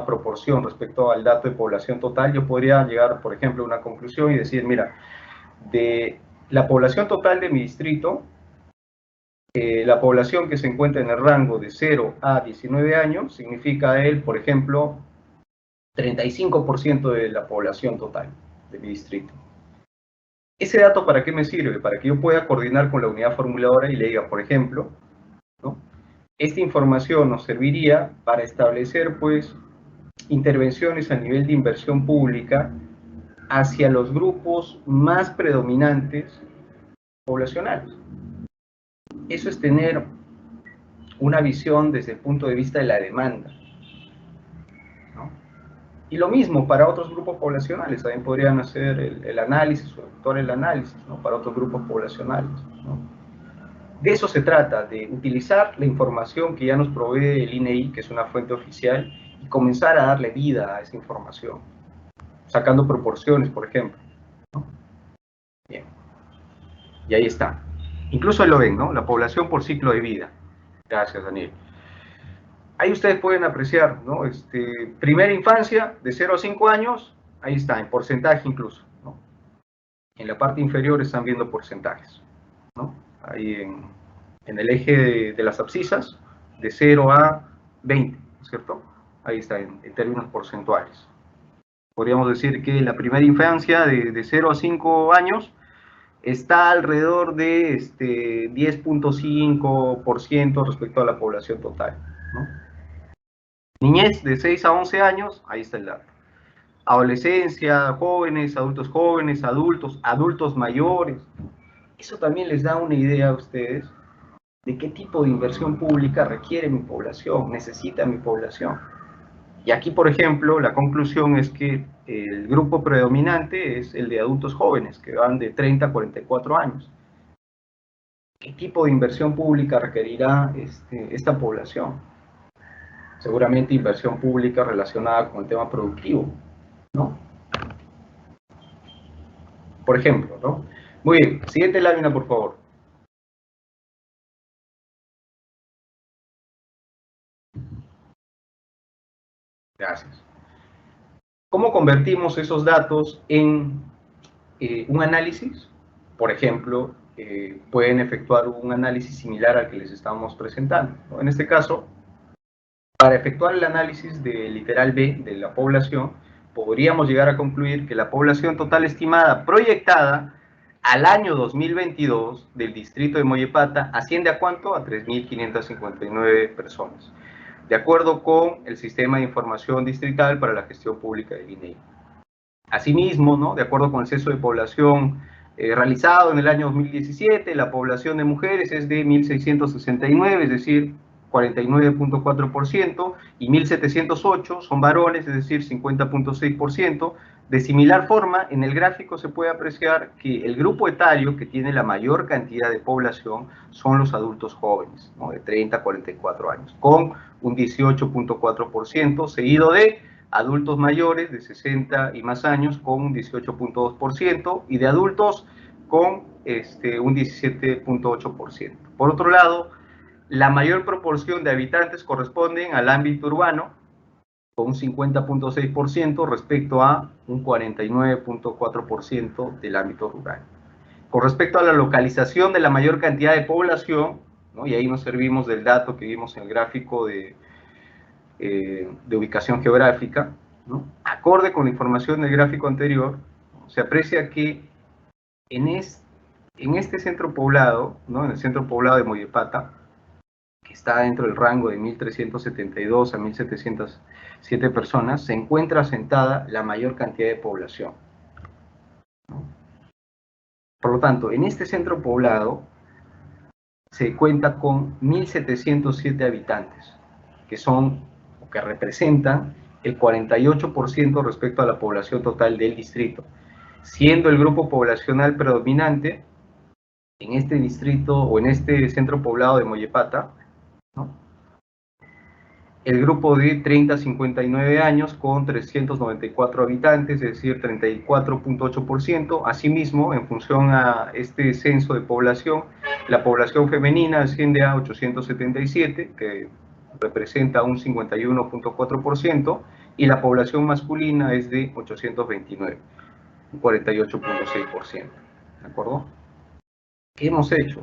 proporción respecto al dato de población total, yo podría llegar, por ejemplo, a una conclusión y decir, mira, de la población total de mi distrito, la población que se encuentra en el rango de 0 a 19 años, significa él, por ejemplo, 35% de la población total de mi distrito. ¿Ese dato para qué me sirve? Para que yo pueda coordinar con la unidad formuladora y le diga, por ejemplo, ¿no? Esta información nos serviría para establecer, pues, intervenciones a nivel de inversión pública hacia los grupos más predominantes poblacionales. Eso es tener una visión desde el punto de vista de la demanda, ¿no? Y lo mismo para otros grupos poblacionales, también podrían hacer el análisis o efectuar el análisis, ¿no? Para otros grupos poblacionales, ¿no? De eso se trata, de utilizar la información que ya nos provee el INEI, que es una fuente oficial, y comenzar a darle vida a esa información, sacando proporciones, por ejemplo, ¿no? Bien, y ahí está. Incluso ahí lo ven, ¿no? La población por ciclo de vida. Gracias, Daniel. Ahí ustedes pueden apreciar, ¿no? Primera infancia, de 0 a 5 años, ahí está, en porcentaje incluso, ¿no? En la parte inferior están viendo porcentajes, ¿no? Ahí en el eje de las abscisas, de 0 a 20, ¿no es cierto? Ahí está, en términos porcentuales. Podríamos decir que la primera infancia, de 0 a 5 años, está alrededor de 10.5% respecto a la población total, ¿no? Niñez, de 6 a 11 años, ahí está el dato. Adolescencia, jóvenes, adultos mayores. Eso también les da una idea a ustedes de qué tipo de inversión pública requiere mi población, necesita mi población. Y aquí, por ejemplo, la conclusión es que el grupo predominante es el de adultos jóvenes, que van de 30 a 44 años. ¿Qué tipo de inversión pública requerirá esta población? Seguramente inversión pública relacionada con el tema productivo, ¿no? Por ejemplo, ¿no? Muy bien, siguiente lámina, por favor. Gracias. ¿Cómo convertimos esos datos en un análisis? Por ejemplo, pueden efectuar un análisis similar al que les estamos presentando, ¿no? En este caso, para efectuar el análisis del literal B de la población, podríamos llegar a concluir que la población total estimada proyectada al año 2022 del distrito de Mollepata asciende ¿a cuánto? A 3.559 personas, de acuerdo con el Sistema de Información Distrital para la Gestión Pública del INEI. Asimismo, ¿no? De acuerdo con el censo de población realizado en el año 2017, la población de mujeres es de 1.669, es decir, 49.4%, y 1.708 son varones, es decir, 50.6%. De similar forma, en el gráfico se puede apreciar que el grupo etario que tiene la mayor cantidad de población son los adultos jóvenes, ¿no? De 30 a 44 años, con un 18.4%, seguido de adultos mayores de 60 y más años con un 18.2%, y de adultos con un 17.8%. Por otro lado, la mayor proporción de habitantes corresponden al ámbito urbano, con un 50.6% respecto a un 49.4% del ámbito rural. Con respecto a la localización de la mayor cantidad de población, ¿no? Y ahí nos servimos del dato que vimos en el gráfico de ubicación geográfica, ¿no? Acorde con la información del gráfico anterior, ¿no? Se aprecia que en este centro poblado, ¿no? En el centro poblado de Mollepata, que está dentro del rango de 1.372 a 1.707 personas, se encuentra asentada la mayor cantidad de población, ¿no? Por lo tanto, en este centro poblado se cuenta con 1.707 habitantes, que son, o que representan, el 48% respecto a la población total del distrito, siendo el grupo poblacional predominante en este distrito o en este centro poblado de Mollepata, ¿no? El grupo de 30 a 59 años con 394 habitantes, es decir, 34.8%. Asimismo, en función a este censo de población, la población femenina asciende a 877, que representa un 51.4%, y la población masculina es de 829, un 48.6%. ¿De acuerdo? ¿Qué hemos hecho?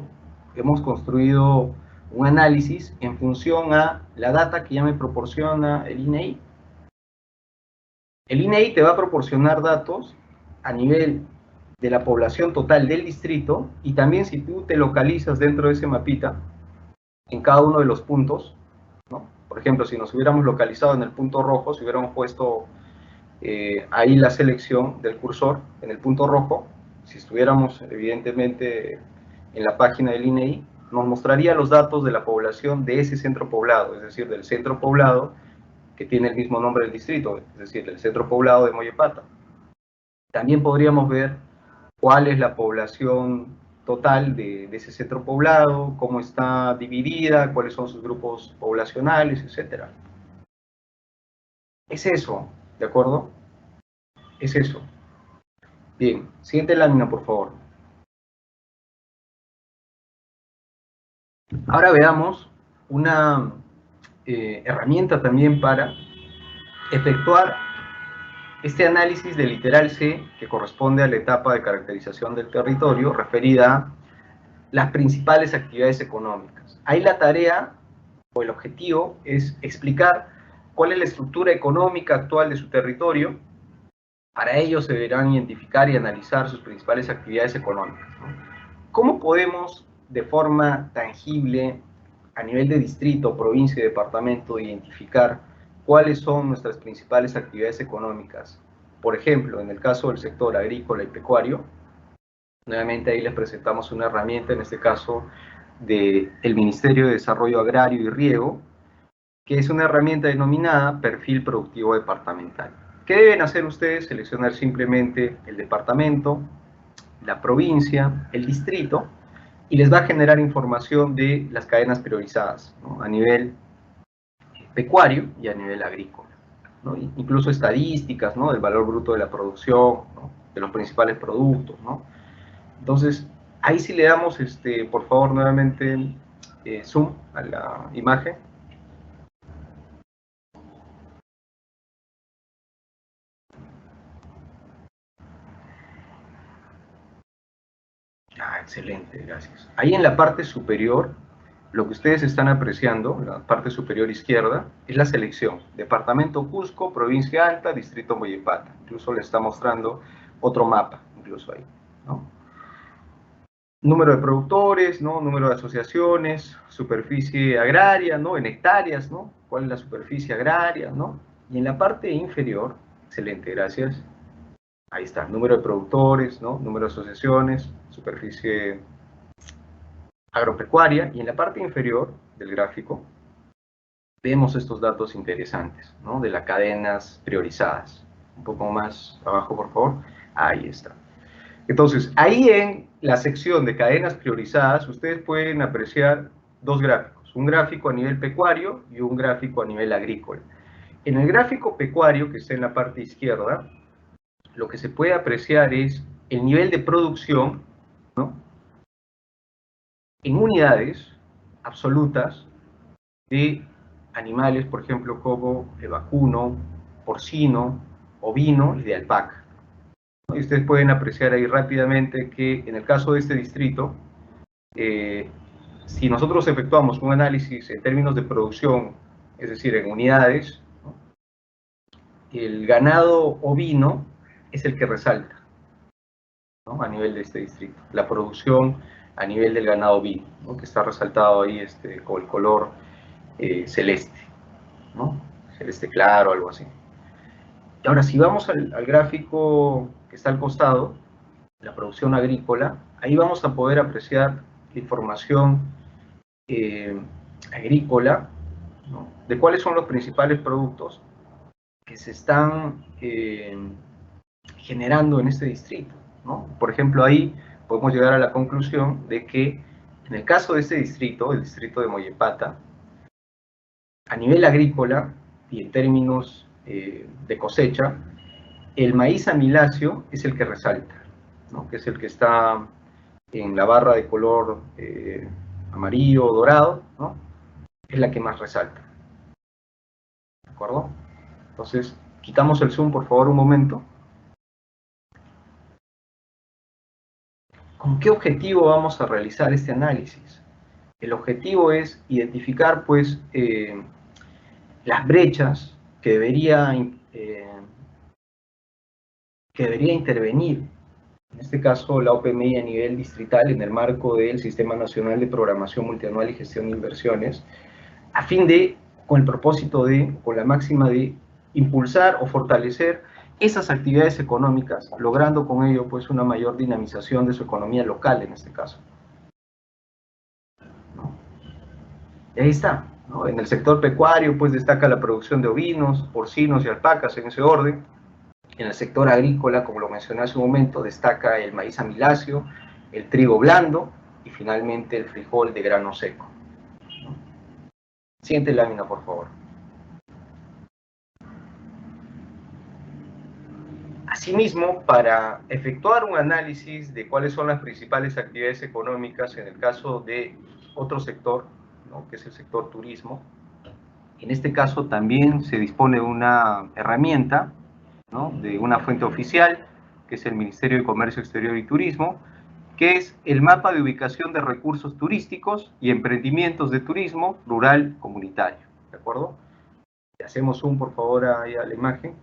Hemos construido un análisis en función a la data que ya me proporciona el INEI. El INEI te va a proporcionar datos a nivel de la población total del distrito, y también si tú te localizas dentro de ese mapita, en cada uno de los puntos, ¿no? Por ejemplo, si nos hubiéramos localizado en el punto rojo, si hubiéramos puesto ahí la selección del cursor en el punto rojo, si estuviéramos evidentemente en la página del INEI, nos mostraría los datos de la población de ese centro poblado, es decir, del centro poblado que tiene el mismo nombre del distrito, es decir, del centro poblado de Mollepata. También podríamos ver cuál es la población total de ese centro poblado, cómo está dividida, cuáles son sus grupos poblacionales, etc. Es eso, ¿de acuerdo? Es eso. Bien, siguiente lámina, por favor. Ahora veamos una herramienta también para efectuar este análisis de literal C, que corresponde a la etapa de caracterización del territorio, referida a las principales actividades económicas. Ahí la tarea o el objetivo es explicar cuál es la estructura económica actual de su territorio. Para ello se deberán identificar y analizar sus principales actividades económicas, ¿no? ¿Cómo podemos, de forma tangible, a nivel de distrito, provincia y departamento, identificar cuáles son nuestras principales actividades económicas? Por ejemplo, en el caso del sector agrícola y pecuario, nuevamente ahí les presentamos una herramienta, en este caso del Ministerio de Desarrollo Agrario y Riego, que es una herramienta denominada Perfil Productivo Departamental. ¿Qué deben hacer ustedes? Seleccionar simplemente el departamento, la provincia, el distrito, y les va a generar información de las cadenas priorizadas, ¿no? A nivel pecuario y a nivel agrícola, ¿no? Incluso estadísticas, ¿no? Del valor bruto de la producción, ¿no? De los principales productos, ¿no? Entonces, ahí sí le damos, por favor, nuevamente zoom a la imagen. Ah, excelente, gracias. Ahí en la parte superior, lo que ustedes están apreciando, la parte superior izquierda, es la selección. Departamento Cusco, provincia Alta, distrito Mollepata. Incluso le está mostrando otro mapa, incluso ahí, ¿no? Número de productores, ¿no? Número de asociaciones, superficie agraria, ¿no? En hectáreas, ¿no? ¿Cuál es la superficie agraria, ¿no? Y en la parte inferior, excelente, gracias. Ahí está, número de productores, ¿no? Número de asociaciones, superficie agropecuaria, y en la parte inferior del gráfico vemos estos datos interesantes, ¿no? De las cadenas priorizadas. Un poco más abajo, por favor. Ahí está. Entonces, ahí en la sección de cadenas priorizadas, ustedes pueden apreciar dos gráficos. Un gráfico a nivel pecuario y un gráfico a nivel agrícola. En el gráfico pecuario, que está en la parte izquierda, lo que se puede apreciar es el nivel de producción, ¿no? En unidades absolutas de animales, por ejemplo, como el vacuno, porcino, ovino y de alpaca. Y ustedes pueden apreciar ahí rápidamente que en el caso de este distrito, si nosotros efectuamos un análisis en términos de producción, es decir, en unidades, ¿no? El ganado ovino es el que resalta, ¿no? A nivel de este distrito. La producción a nivel del ganado ovino, ¿no? Que está resaltado ahí con el color celeste, ¿no? Celeste claro, algo así. Y ahora, si vamos al gráfico que está al costado, la producción agrícola, ahí vamos a poder apreciar la información agrícola, ¿no? De cuáles son los principales productos que se están generando en este distrito, ¿no? Por ejemplo, ahí podemos llegar a la conclusión de que en el caso de este distrito, el distrito de Mollepata, a nivel agrícola y en términos de cosecha, el maíz amilacio es el que resalta, ¿no? Que es el que está en la barra de color amarillo o dorado, ¿no? Es la que más resalta. ¿De acuerdo? Entonces, quitamos el zoom, por favor, un momento. ¿Con qué objetivo vamos a realizar este análisis? El objetivo es identificar, pues, las brechas que debería intervenir, en este caso la OPMI a nivel distrital, en el marco del Sistema Nacional de Programación Multianual y Gestión de Inversiones, a fin de, con el propósito de, con la máxima de impulsar o fortalecer esas actividades económicas, logrando con ello pues una mayor dinamización de su economía local en este caso. ¿No? Y ahí está, ¿no? En el sector pecuario pues destaca la producción de ovinos, porcinos y alpacas en ese orden. En el sector agrícola, como lo mencioné hace un momento, destaca el maíz amilacio, el trigo blando y finalmente el frijol de grano seco. Siguiente lámina, por favor. Asimismo, para efectuar un análisis de cuáles son las principales actividades económicas en el caso de otro sector, ¿no? Que es el sector turismo, en este caso también se dispone de una herramienta, ¿no? De una fuente oficial, que es el Ministerio de Comercio Exterior y Turismo, que es el mapa de ubicación de recursos turísticos y emprendimientos de turismo rural comunitario, ¿de acuerdo? Hacemos un, por favor, ahí a la imagen.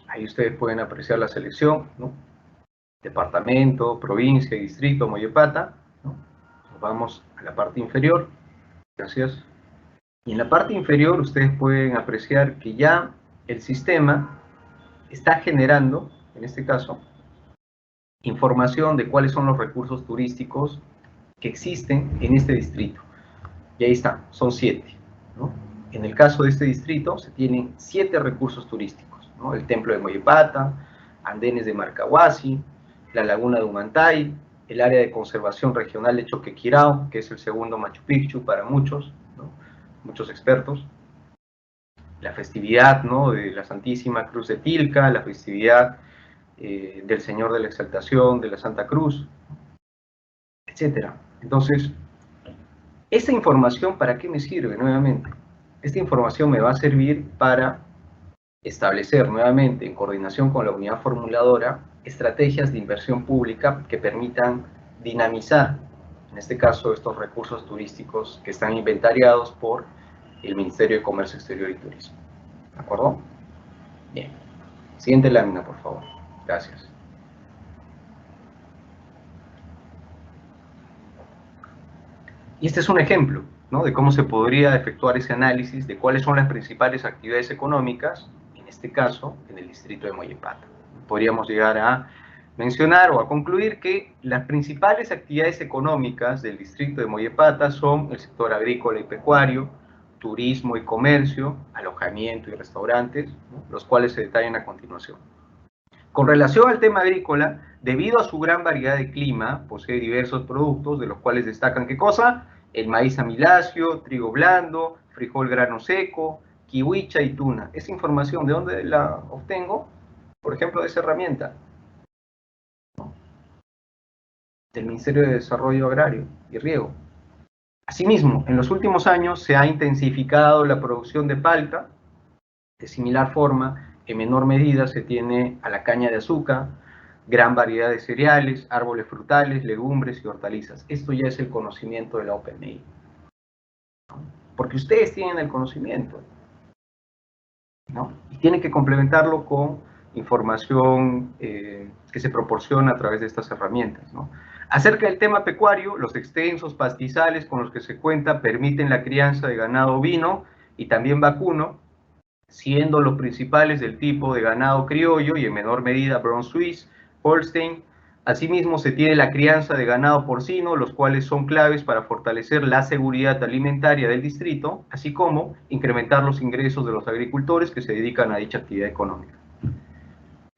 Ahí ustedes pueden apreciar la selección, ¿no? Departamento, provincia y distrito, Mollepata, ¿no? Nos vamos a la parte inferior, gracias. Y en la parte inferior ustedes pueden apreciar que ya el sistema está generando, en este caso, información de cuáles son los recursos turísticos que existen en este distrito. Y ahí están, son 7, ¿no? En el caso de este distrito se tienen 7 recursos turísticos, ¿no? El templo de Mollepata, andenes de Marcahuasi, la laguna de Humantay, el área de conservación regional de Choquequirao, que es el segundo Machu Picchu para muchos, ¿no? Muchos expertos, la festividad, ¿no? De la Santísima Cruz de Tilca, la festividad del Señor de la Exaltación, de la Santa Cruz, etc. Entonces, ¿esta información para qué me sirve nuevamente? Esta información me va a servir para establecer nuevamente, en coordinación con la unidad formuladora, estrategias de inversión pública que permitan dinamizar, en este caso, estos recursos turísticos que están inventariados por el Ministerio de Comercio Exterior y Turismo. ¿De acuerdo? Bien. Siguiente lámina, por favor. Gracias. Y este es un ejemplo, ¿no? De cómo se podría efectuar ese análisis de cuáles son las principales actividades económicas, en este caso, en el distrito de Mollepata. Podríamos llegar a mencionar o a concluir que las principales actividades económicas del distrito de Mollepata son el sector agrícola y pecuario, turismo y comercio, alojamiento y restaurantes, ¿no? Los cuales se detallan a continuación. Con relación al tema agrícola, debido a su gran variedad de clima, posee diversos productos, de los cuales destacan, ¿qué cosa? El maíz amilacio, trigo blando, frijol grano seco, kiwicha y tuna. Esa información, ¿de dónde la obtengo? Por ejemplo, de esa herramienta. Del Ministerio de Desarrollo Agrario y Riego. Asimismo, en los últimos años se ha intensificado la producción de palta. De similar forma, en menor medida se tiene a la caña de azúcar, gran variedad de cereales, árboles frutales, legumbres y hortalizas. Esto ya es el conocimiento de la OPMI. Porque ustedes tienen el conocimiento, ¿no? Y tienen que complementarlo con información que se proporciona a través de estas herramientas, ¿no? Acerca del tema pecuario, los extensos pastizales con los que se cuenta permiten la crianza de ganado ovino y también vacuno, siendo los principales del tipo de ganado criollo y en menor medida Brown Swiss, Holstein. Asimismo se tiene la crianza de ganado porcino, los cuales son claves para fortalecer la seguridad alimentaria del distrito, así como incrementar los ingresos de los agricultores que se dedican a dicha actividad económica.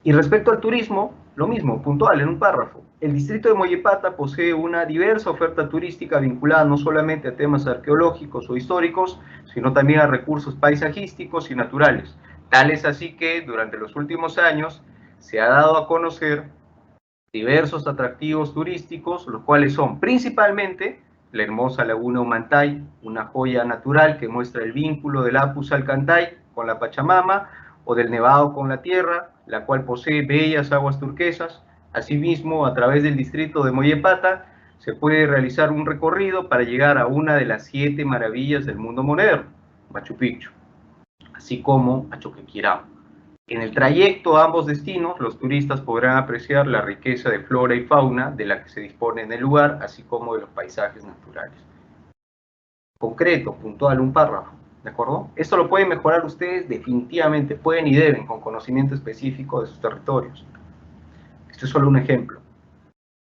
Y respecto al turismo, lo mismo, puntual, en un párrafo. El distrito de Mollepata posee una diversa oferta turística vinculada no solamente a temas arqueológicos o históricos, sino también a recursos paisajísticos y naturales. Tal es así que durante los últimos años se ha dado a conocer diversos atractivos turísticos, los cuales son principalmente la hermosa laguna Humantay, una joya natural que muestra el vínculo del Apus Alcantay con la Pachamama, o del Nevado con la Tierra, la cual posee bellas aguas turquesas. Asimismo, a través del distrito de Mollepata, se puede realizar un recorrido para llegar a una de las 7 maravillas del mundo moderno, Machu Picchu, así como a Choquequirao. En el trayecto a ambos destinos, los turistas podrán apreciar la riqueza de flora y fauna de la que se dispone en el lugar, así como de los paisajes naturales. Concreto, puntual, un párrafo, ¿de acuerdo? Esto lo pueden mejorar ustedes definitivamente, pueden y deben, con conocimiento específico de sus territorios. Esto es solo un ejemplo.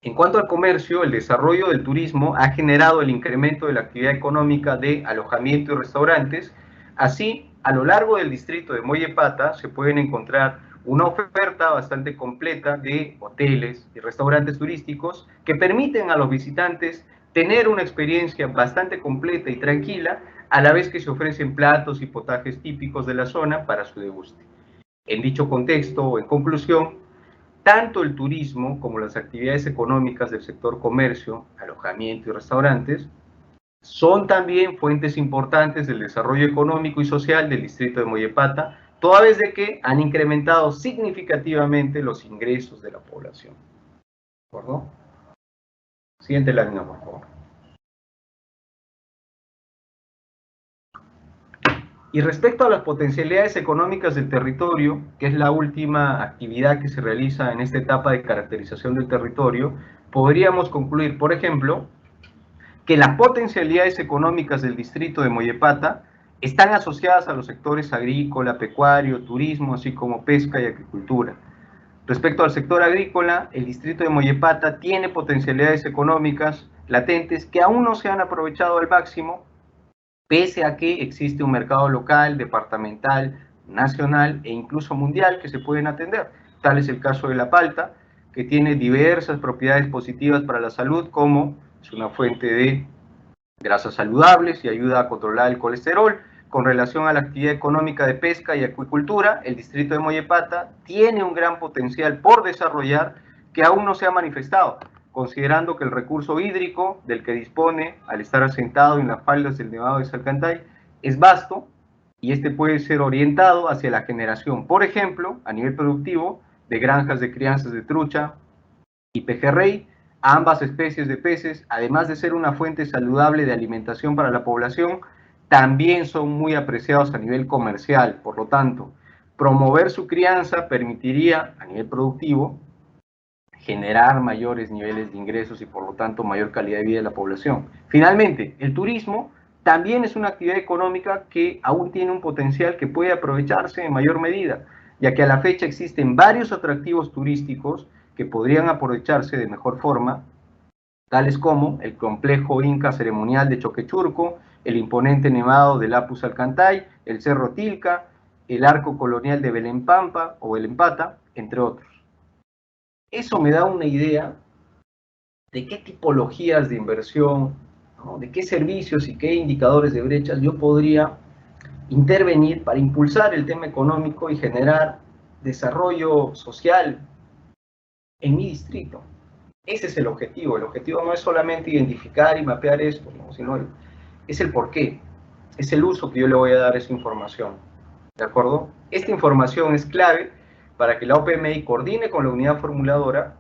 En cuanto al comercio, el desarrollo del turismo ha generado el incremento de la actividad económica de alojamiento y restaurantes. Así, a lo largo del distrito de Mollepata se pueden encontrar una oferta bastante completa de hoteles y restaurantes turísticos que permiten a los visitantes tener una experiencia bastante completa y tranquila, a la vez que se ofrecen platos y potajes típicos de la zona para su deguste. En dicho contexto, en conclusión, tanto el turismo como las actividades económicas del sector comercio, alojamiento y restaurantes son también fuentes importantes del desarrollo económico y social del distrito de Mollepata, toda vez de que han incrementado significativamente los ingresos de la población. ¿De acuerdo? Siguiente lámina, por favor. Y respecto a las potencialidades económicas del territorio, que es la última actividad que se realiza en esta etapa de caracterización del territorio, podríamos concluir, por ejemplo, que las potencialidades económicas del distrito de Mollepata están asociadas a los sectores agrícola, pecuario, turismo, así como pesca y agricultura. Respecto al sector agrícola, el distrito de Mollepata tiene potencialidades económicas latentes que aún no se han aprovechado al máximo, pese a que existe un mercado local, departamental, nacional e incluso mundial que se pueden atender. Tal es el caso de la palta, que tiene diversas propiedades positivas para la salud, como es una fuente de grasas saludables y ayuda a controlar el colesterol. Con relación a la actividad económica de pesca y acuicultura, el distrito de Mollepata tiene un gran potencial por desarrollar que aún no se ha manifestado, considerando que el recurso hídrico del que dispone al estar asentado en las faldas del Nevado de Salcantay es vasto y este puede ser orientado hacia la generación, por ejemplo, a nivel productivo, de granjas de crianzas de trucha y pejerrey. Ambas especies de peces, además de ser una fuente saludable de alimentación para la población, también son muy apreciados a nivel comercial. Por lo tanto, promover su crianza permitiría, a nivel productivo, generar mayores niveles de ingresos y por lo tanto mayor calidad de vida de la población. Finalmente, el turismo también es una actividad económica que aún tiene un potencial que puede aprovecharse en mayor medida, ya que a la fecha existen varios atractivos turísticos que podrían aprovecharse de mejor forma, tales como el complejo Inca ceremonial de Choquechurco, el imponente nevado del Apus Alcantay, el Cerro Tilca, el arco colonial de Belén Pampa o Belén Pata, entre otros. Eso me da una idea de qué tipologías de inversión, ¿no?, de qué servicios y qué indicadores de brechas yo podría intervenir para impulsar el tema económico y generar desarrollo social en mi distrito. Ese es el objetivo. El objetivo no es solamente identificar y mapear esto, ¿no?, sino es el porqué, es el uso que yo le voy a dar a esa información. ¿De acuerdo? Esta información es clave para que la OPMI coordine con la unidad formuladora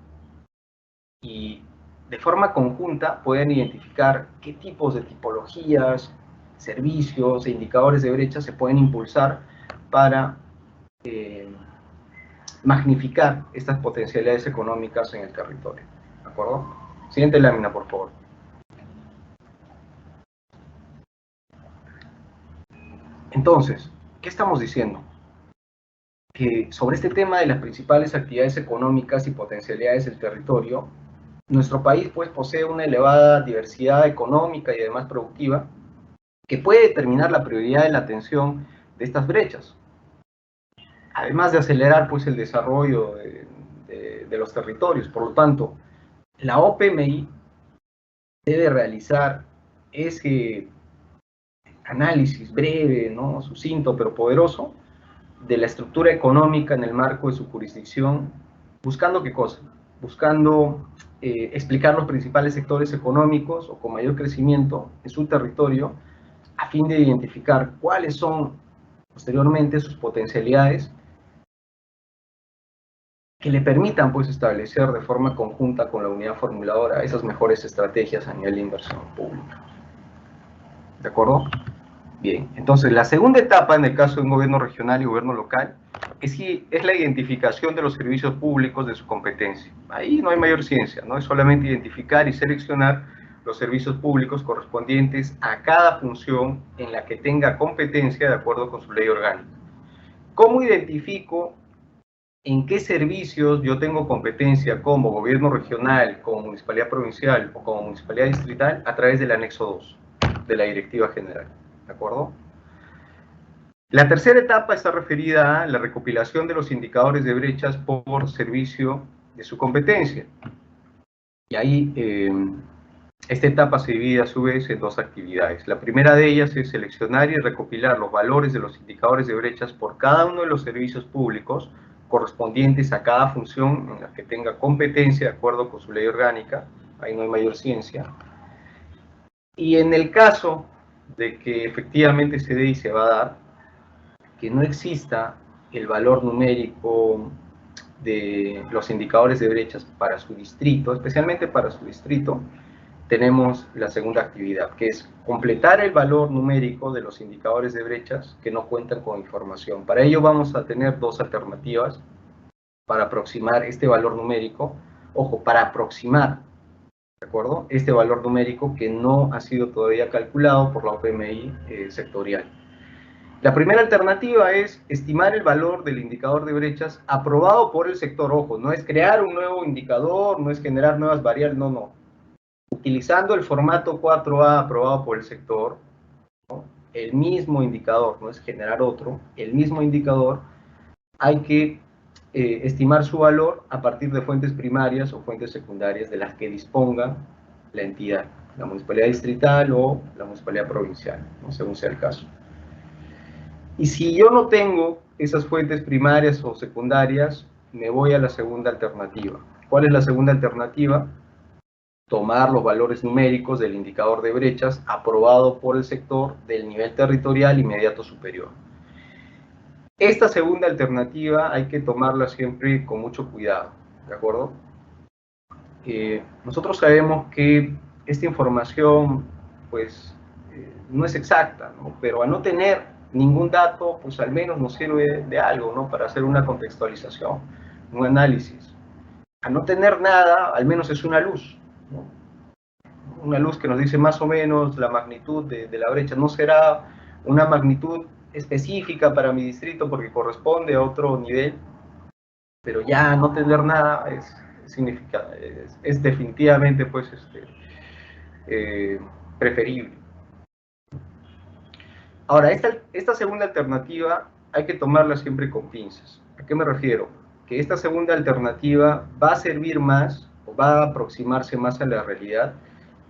y de forma conjunta puedan identificar qué tipos de tipologías, servicios e indicadores de brecha se pueden impulsar para magnificar estas potencialidades económicas en el territorio. ¿De acuerdo? Siguiente lámina, por favor. Entonces, ¿qué estamos diciendo? Que sobre este tema de las principales actividades económicas y potencialidades del territorio, nuestro país pues posee una elevada diversidad económica y además productiva que puede determinar la prioridad de la atención de estas brechas. además de acelerar pues, el desarrollo de los territorios. Por lo tanto, la OPMI debe realizar ese análisis breve, ¿no? Sucinto, pero poderoso, de la estructura económica en el marco de su jurisdicción, buscando qué cosa, buscando explicar los principales sectores económicos o con mayor crecimiento en su territorio, a fin de identificar cuáles son posteriormente sus potencialidades que le permitan pues establecer de forma conjunta con la unidad formuladora esas mejores estrategias a nivel de inversión pública. ¿De acuerdo? Bien, entonces la segunda etapa en el caso de un gobierno regional y gobierno local es la identificación de los servicios públicos de su competencia. Ahí no hay mayor ciencia, ¿no? Es solamente identificar y seleccionar los servicios públicos correspondientes a cada función en la que tenga competencia de acuerdo con su ley orgánica. ¿Cómo identifico en qué servicios yo tengo competencia como gobierno regional, como municipalidad provincial o como municipalidad distrital? A través del anexo 2 de la Directiva General. ¿De acuerdo? La tercera etapa está referida a la recopilación de los indicadores de brechas por servicio de su competencia. Y ahí, esta etapa se divide a su vez en dos actividades. La primera de ellas es seleccionar y recopilar los valores de los indicadores de brechas por cada uno de los servicios públicos correspondientes a cada función en la que tenga competencia de acuerdo con su ley orgánica. Ahí no hay mayor ciencia. Y en el caso de que efectivamente se dé y se va a dar, que no exista el valor numérico de los indicadores de brechas para su distrito, especialmente para su distrito, tenemos la segunda actividad, que es completar el valor numérico de los indicadores de brechas que no cuentan con información. Para ello vamos a tener dos alternativas para aproximar este valor numérico. Ojo, para aproximar, ¿de acuerdo? Este valor numérico que no ha sido todavía calculado por la OPMI sectorial. La primera alternativa es estimar el valor del indicador de brechas aprobado por el sector. Ojo, no es crear un nuevo indicador, no es generar nuevas variables, no. Utilizando el formato 4A aprobado por el sector, ¿no? El mismo indicador, no es generar otro, el mismo indicador, hay que estimar su valor a partir de fuentes primarias o fuentes secundarias de las que disponga la entidad, la municipalidad distrital o la municipalidad provincial, ¿no? Según sea el caso. Y si yo no tengo esas fuentes primarias o secundarias, me voy a la segunda alternativa. ¿Cuál es la segunda alternativa? Tomar los valores numéricos del indicador de brechas aprobado por el sector del nivel territorial inmediato superior. Esta segunda alternativa hay que tomarla siempre con mucho cuidado, ¿de acuerdo? Nosotros sabemos que esta información, pues, no es exacta, ¿no? Pero al no tener ningún dato, pues al menos nos sirve de algo, ¿no? Para hacer una contextualización, un análisis. Al no tener nada, al menos es una luz, ¿no? Una luz que nos dice más o menos la magnitud de la brecha. No será una magnitud específica para mi distrito porque corresponde a otro nivel, pero ya no tener nada es definitivamente pues, preferible. Ahora, esta segunda alternativa hay que tomarla siempre con pinzas. ¿A qué me refiero? Que esta segunda alternativa va a servir más o va a aproximarse más a la realidad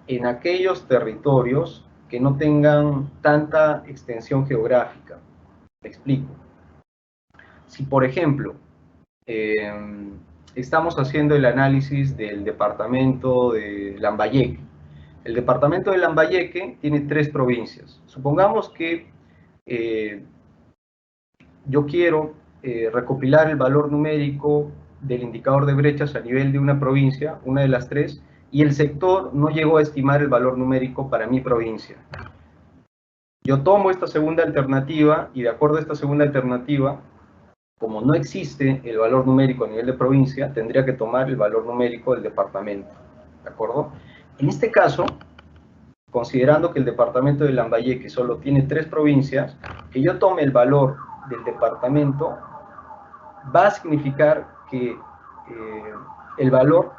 en aquellos territorios que no tengan tanta extensión geográfica. Me explico. Si, por ejemplo, estamos haciendo el análisis del departamento de Lambayeque. El departamento de Lambayeque tiene 3 provincias. Supongamos que yo quiero recopilar el valor numérico del indicador de brechas a nivel de una provincia, una de las 3, y el sector no llegó a estimar el valor numérico para mi provincia. Yo tomo esta segunda alternativa y de acuerdo a esta segunda alternativa, como no existe el valor numérico a nivel de provincia, tendría que tomar el valor numérico del departamento, ¿de acuerdo? En este caso, considerando que el departamento de Lambayeque solo tiene 3 provincias, que yo tome el valor del departamento va a significar que el valor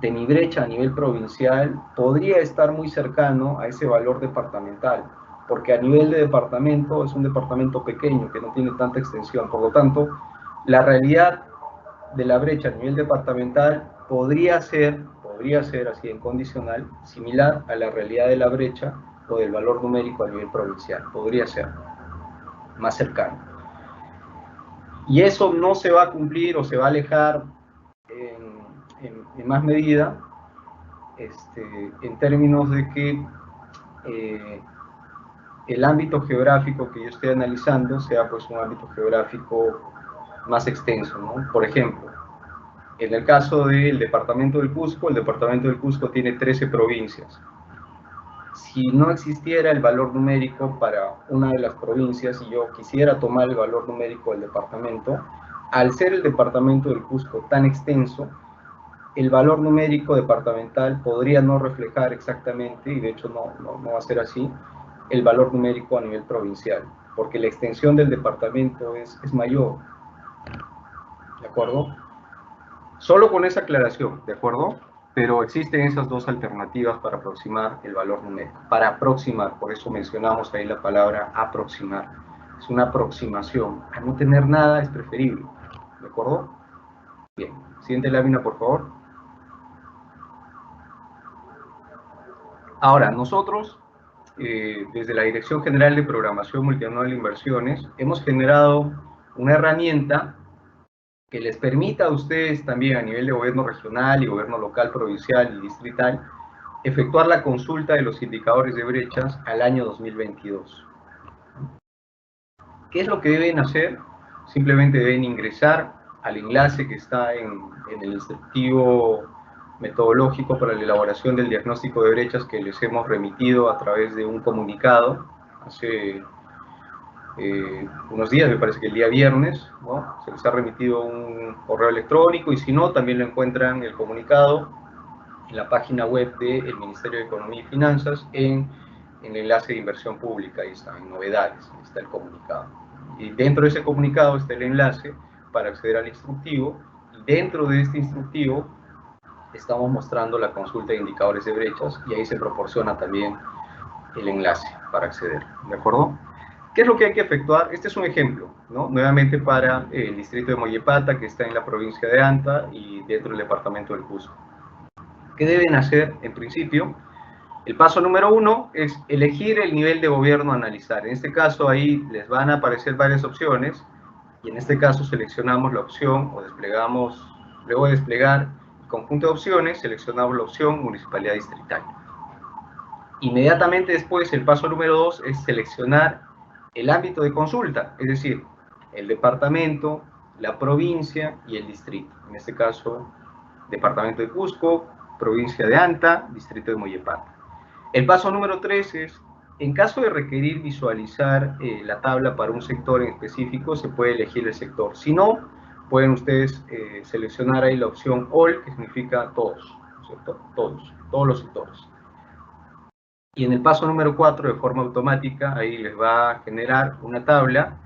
de mi brecha a nivel provincial podría estar muy cercano a ese valor departamental. porque a nivel de departamento es un departamento pequeño que no tiene tanta extensión. Por lo tanto, la realidad de la brecha a nivel departamental podría ser así en condicional, similar a la realidad de la brecha o del valor numérico a nivel provincial. Podría ser más cercano. Y eso no se va a cumplir o se va a alejar en más medida en términos de que el ámbito geográfico que yo estoy analizando sea pues un ámbito geográfico más extenso, ¿no? Por ejemplo, en el caso del departamento del Cusco, el departamento del Cusco tiene 13 provincias. Si no existiera el valor numérico para una de las provincias y yo quisiera tomar el valor numérico del departamento, al ser el departamento del Cusco tan extenso, el valor numérico departamental podría no reflejar exactamente, y de hecho no va a ser así, el valor numérico a nivel provincial, porque la extensión del departamento es mayor, ¿de acuerdo? Solo con esa aclaración, ¿de acuerdo? Pero existen esas dos alternativas para aproximar el valor numérico. Para aproximar, por eso mencionamos ahí la palabra aproximar. Es una aproximación. A no tener nada es preferible, ¿de acuerdo? Bien, siguiente lámina, por favor. Ahora, nosotros, desde la Dirección General de Programación Multianual de Inversiones, hemos generado una herramienta que les permita a ustedes también a nivel de gobierno regional y gobierno local, provincial y distrital, efectuar la consulta de los indicadores de brechas al año 2022. ¿Qué es lo que deben hacer? Simplemente deben ingresar al enlace que está en el instructivo metodológico para la elaboración del diagnóstico de brechas que les hemos remitido a través de un comunicado hace unos días, me parece que el día viernes, ¿no? Se les ha remitido un correo electrónico y si no, también lo encuentran el comunicado en la página web del Ministerio de Economía y Finanzas en el enlace de inversión pública, ahí está, en novedades, ahí está el comunicado. Y dentro de ese comunicado está el enlace para acceder al instructivo y dentro de este instructivo estamos mostrando la consulta de indicadores de brechas y ahí se proporciona también el enlace para acceder, ¿de acuerdo? ¿Qué es lo que hay que efectuar? Este es un ejemplo, ¿no? Nuevamente para el distrito de Mollepata, que está en la provincia de Anta y dentro del departamento del Cusco. ¿Qué deben hacer en principio? El paso número 1 es elegir el nivel de gobierno a analizar. En este caso ahí les van a aparecer varias opciones y en este caso seleccionamos la opción o desplegamos, luego de desplegar el conjunto de opciones, seleccionamos la opción municipalidad distrital. Inmediatamente después, el paso número 2 es seleccionar el ámbito de consulta, es decir, el departamento, la provincia y el distrito. En este caso, departamento de Cusco, provincia de Anta, distrito de Mollepata. El paso número 3 es, en caso de requerir visualizar la tabla para un sector en específico, se puede elegir el sector. Si no, pueden ustedes seleccionar ahí la opción All, que significa todos, ¿cierto? Todos los sectores. Y en el paso número 4, de forma automática, ahí les va a generar una tabla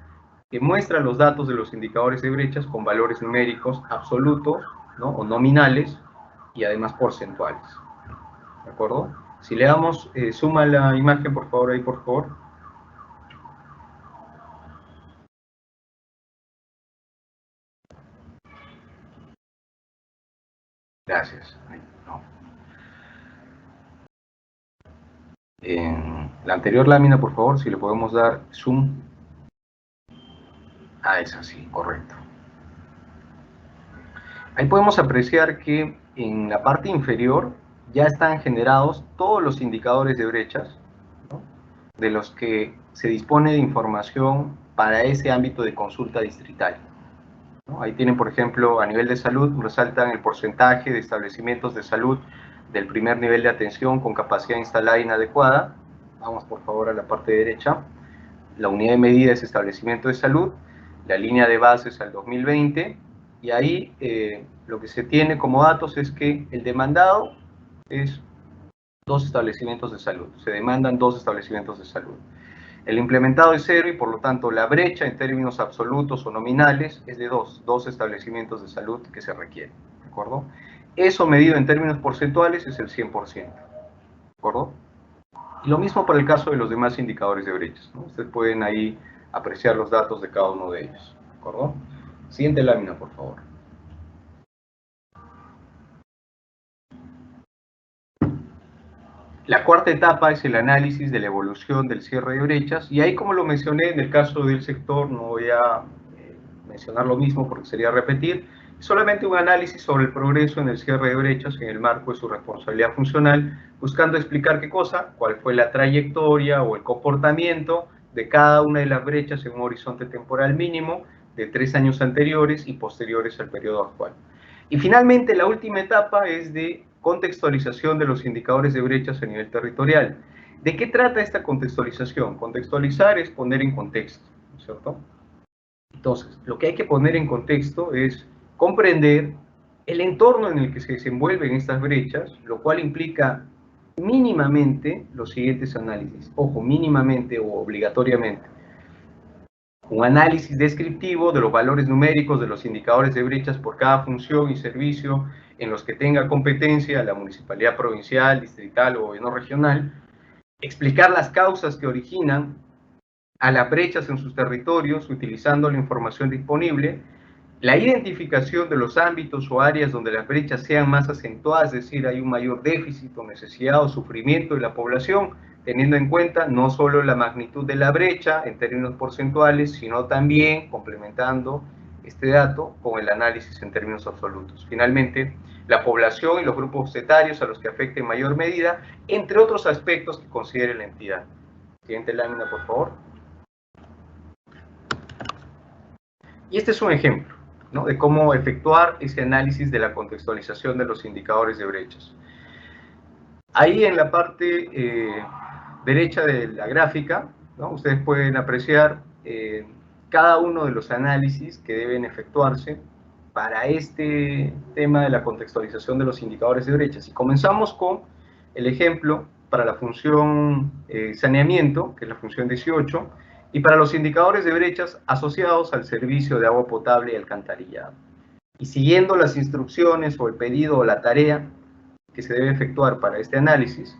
que muestra los datos de los indicadores de brechas con valores numéricos absolutos, ¿no? O nominales y además porcentuales. ¿De acuerdo? Si le damos suma la imagen, por favor, ahí, por favor. Gracias. Ahí, no. En la anterior lámina, por favor, si le podemos dar zoom. Ah, es así, correcto. Ahí podemos apreciar que en la parte inferior ya están generados todos los indicadores de brechas, ¿no? De los que se dispone de información para ese ámbito de consulta distrital, ¿no? Ahí tienen, por ejemplo, a nivel de salud, resaltan el porcentaje de establecimientos de salud del primer nivel de atención con capacidad instalada inadecuada. Vamos, por favor, a la parte derecha. La unidad de medida es establecimiento de salud, la línea de base es al 2020, y ahí lo que se tiene como datos es que el demandado es 2 establecimientos de salud, se demandan 2 establecimientos de salud. El implementado es 0 y por lo tanto la brecha en términos absolutos o nominales es de 2 establecimientos de salud que se requieren, ¿de acuerdo? Eso medido en términos porcentuales es el 100%, ¿de acuerdo? Y lo mismo para el caso de los demás indicadores de brechas, ¿no? Ustedes pueden ahí apreciar los datos de cada uno de ellos, ¿de acuerdo? Siguiente lámina, por favor. La cuarta etapa es el análisis de la evolución del cierre de brechas, y ahí, como lo mencioné, en el caso del sector no voy a mencionar lo mismo porque sería repetir, solamente un análisis sobre el progreso en el cierre de brechas en el marco de su responsabilidad funcional, buscando explicar qué cosa, cuál fue la trayectoria o el comportamiento de cada una de las brechas en un horizonte temporal mínimo de 3 años anteriores y posteriores al periodo actual. Y finalmente, la última etapa es de contextualización de los indicadores de brechas a nivel territorial. ¿De qué trata esta contextualización? Contextualizar es poner en contexto, ¿no es cierto? Entonces, lo que hay que poner en contexto es comprender el entorno en el que se desenvuelven estas brechas, lo cual implica mínimamente los siguientes análisis. Ojo, mínimamente o obligatoriamente. Un análisis descriptivo de los valores numéricos de los indicadores de brechas por cada función y servicio en los que tenga competencia la municipalidad provincial, distrital o gobierno regional. Explicar las causas que originan a las brechas en sus territorios utilizando la información disponible, la identificación de los ámbitos o áreas donde las brechas sean más acentuadas, es decir, hay un mayor déficit o necesidad o sufrimiento de la población, teniendo en cuenta no solo la magnitud de la brecha en términos porcentuales, sino también complementando este dato con el análisis en términos absolutos. Finalmente, la población y los grupos etarios a los que afecte en mayor medida, entre otros aspectos que considere la entidad. Siguiente lámina, por favor. Y este es un ejemplo, ¿no?, de cómo efectuar ese análisis de la contextualización de los indicadores de brechas. Ahí en la parte derecha de la gráfica, ¿no?, ustedes pueden apreciar cada uno de los análisis que deben efectuarse para este tema de la contextualización de los indicadores de brechas. Y comenzamos con el ejemplo para la función saneamiento, que es la función 18, y para los indicadores de brechas asociados al servicio de agua potable y alcantarillado. Y siguiendo las instrucciones o el pedido o la tarea que se debe efectuar para este análisis,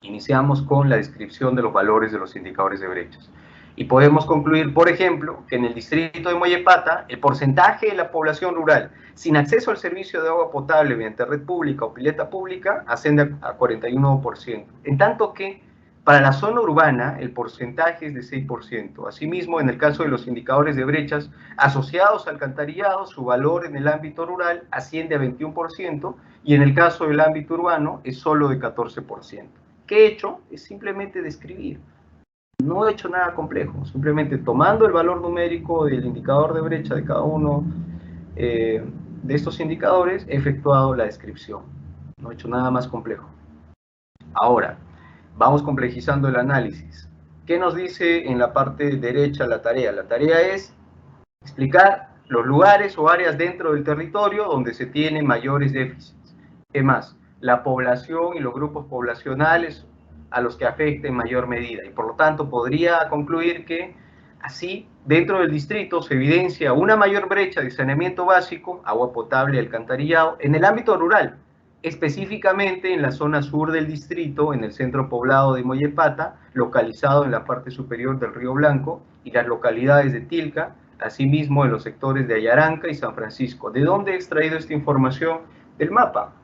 iniciamos con la descripción de los valores de los indicadores de brechas. Y podemos concluir, por ejemplo, que en el distrito de Mollepata, el porcentaje de la población rural sin acceso al servicio de agua potable mediante red pública o pileta pública asciende a 41%. En tanto que para la zona urbana el porcentaje es de 6%. Asimismo, en el caso de los indicadores de brechas asociados al alcantarillado, su valor en el ámbito rural asciende a 21% y en el caso del ámbito urbano es solo de 14%. ¿Qué he hecho? Es simplemente describir. No he hecho nada complejo, simplemente tomando el valor numérico del indicador de brecha de cada uno de estos indicadores, he efectuado la descripción. No he hecho nada más complejo. Ahora, vamos complejizando el análisis. ¿Qué nos dice en la parte derecha la tarea? La tarea es explicar los lugares o áreas dentro del territorio donde se tienen mayores déficits. ¿Qué más? La población y los grupos poblacionales a los que afecta en mayor medida. Y por lo tanto podría concluir que así dentro del distrito se evidencia una mayor brecha de saneamiento básico, agua potable y alcantarillado en el ámbito rural, específicamente en la zona sur del distrito, en el centro poblado de Mollepata, localizado en la parte superior del Río Blanco, y las localidades de Tilca, asimismo en los sectores de Ayaranca y San Francisco. ¿De dónde he extraído esta información? Del mapa.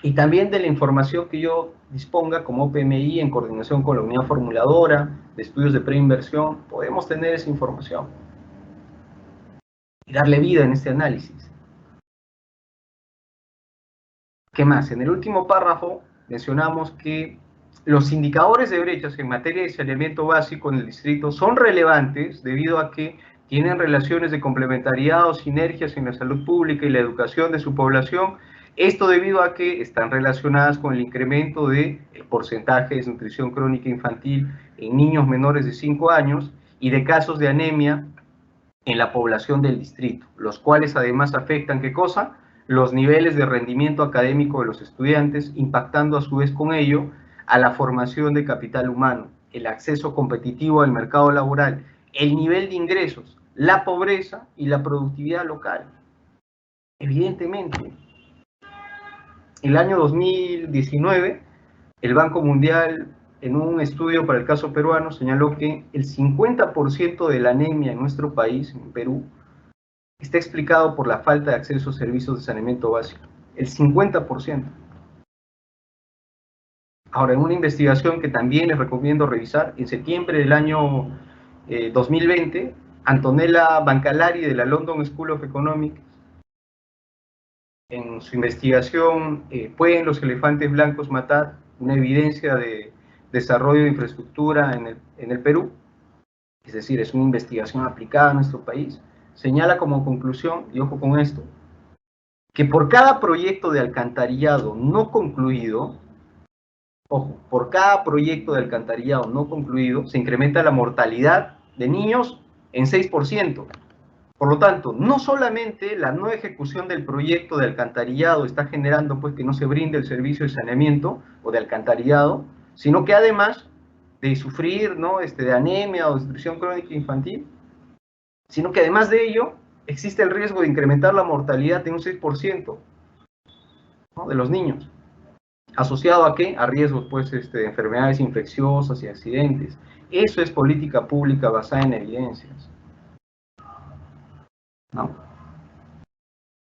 Y también de la información que yo disponga como OPMI en coordinación con la unidad formuladora de estudios de preinversión, podemos tener esa información y darle vida en este análisis. ¿Qué más? En el último párrafo mencionamos que los indicadores de brechas en materia de saneamiento básico en el distrito son relevantes debido a que tienen relaciones de complementariedad o sinergias en la salud pública y la educación de su población. Esto debido a que están relacionadas con el incremento del porcentaje de desnutrición crónica infantil en niños menores de 5 años y de casos de anemia en la población del distrito, los cuales además afectan, ¿qué cosa? Los niveles de rendimiento académico de los estudiantes, impactando a su vez con ello a la formación de capital humano, el acceso competitivo al mercado laboral, el nivel de ingresos, la pobreza y la productividad local. Evidentemente, el año 2019, el Banco Mundial en un estudio para el caso peruano, señaló que el 50% de la anemia en nuestro país, en Perú, está explicado por la falta de acceso a servicios de saneamiento básico. El 50%. Ahora, en una investigación que también les recomiendo revisar, en septiembre del año 2020, Antonella Bancalari de la London School of Economics, en su investigación ¿Pueden los elefantes blancos matar?, una evidencia de desarrollo de infraestructura en el Perú, es decir, es una investigación aplicada a nuestro país, señala como conclusión, y ojo con esto, que por cada proyecto de alcantarillado no concluido, ojo, por cada proyecto de alcantarillado no concluido, se incrementa la mortalidad de niños en 6%. Por lo tanto, no solamente la no ejecución del proyecto de alcantarillado está generando pues que no se brinde el servicio de saneamiento o de alcantarillado, sino que además de sufrir, ¿no?, de anemia o desnutrición crónica infantil, sino que además de ello existe el riesgo de incrementar la mortalidad en un 6%, ¿no?, de los niños. ¿Asociado a qué? A riesgos pues, de enfermedades infecciosas y accidentes. Eso es política pública basada en evidencias, ¿no?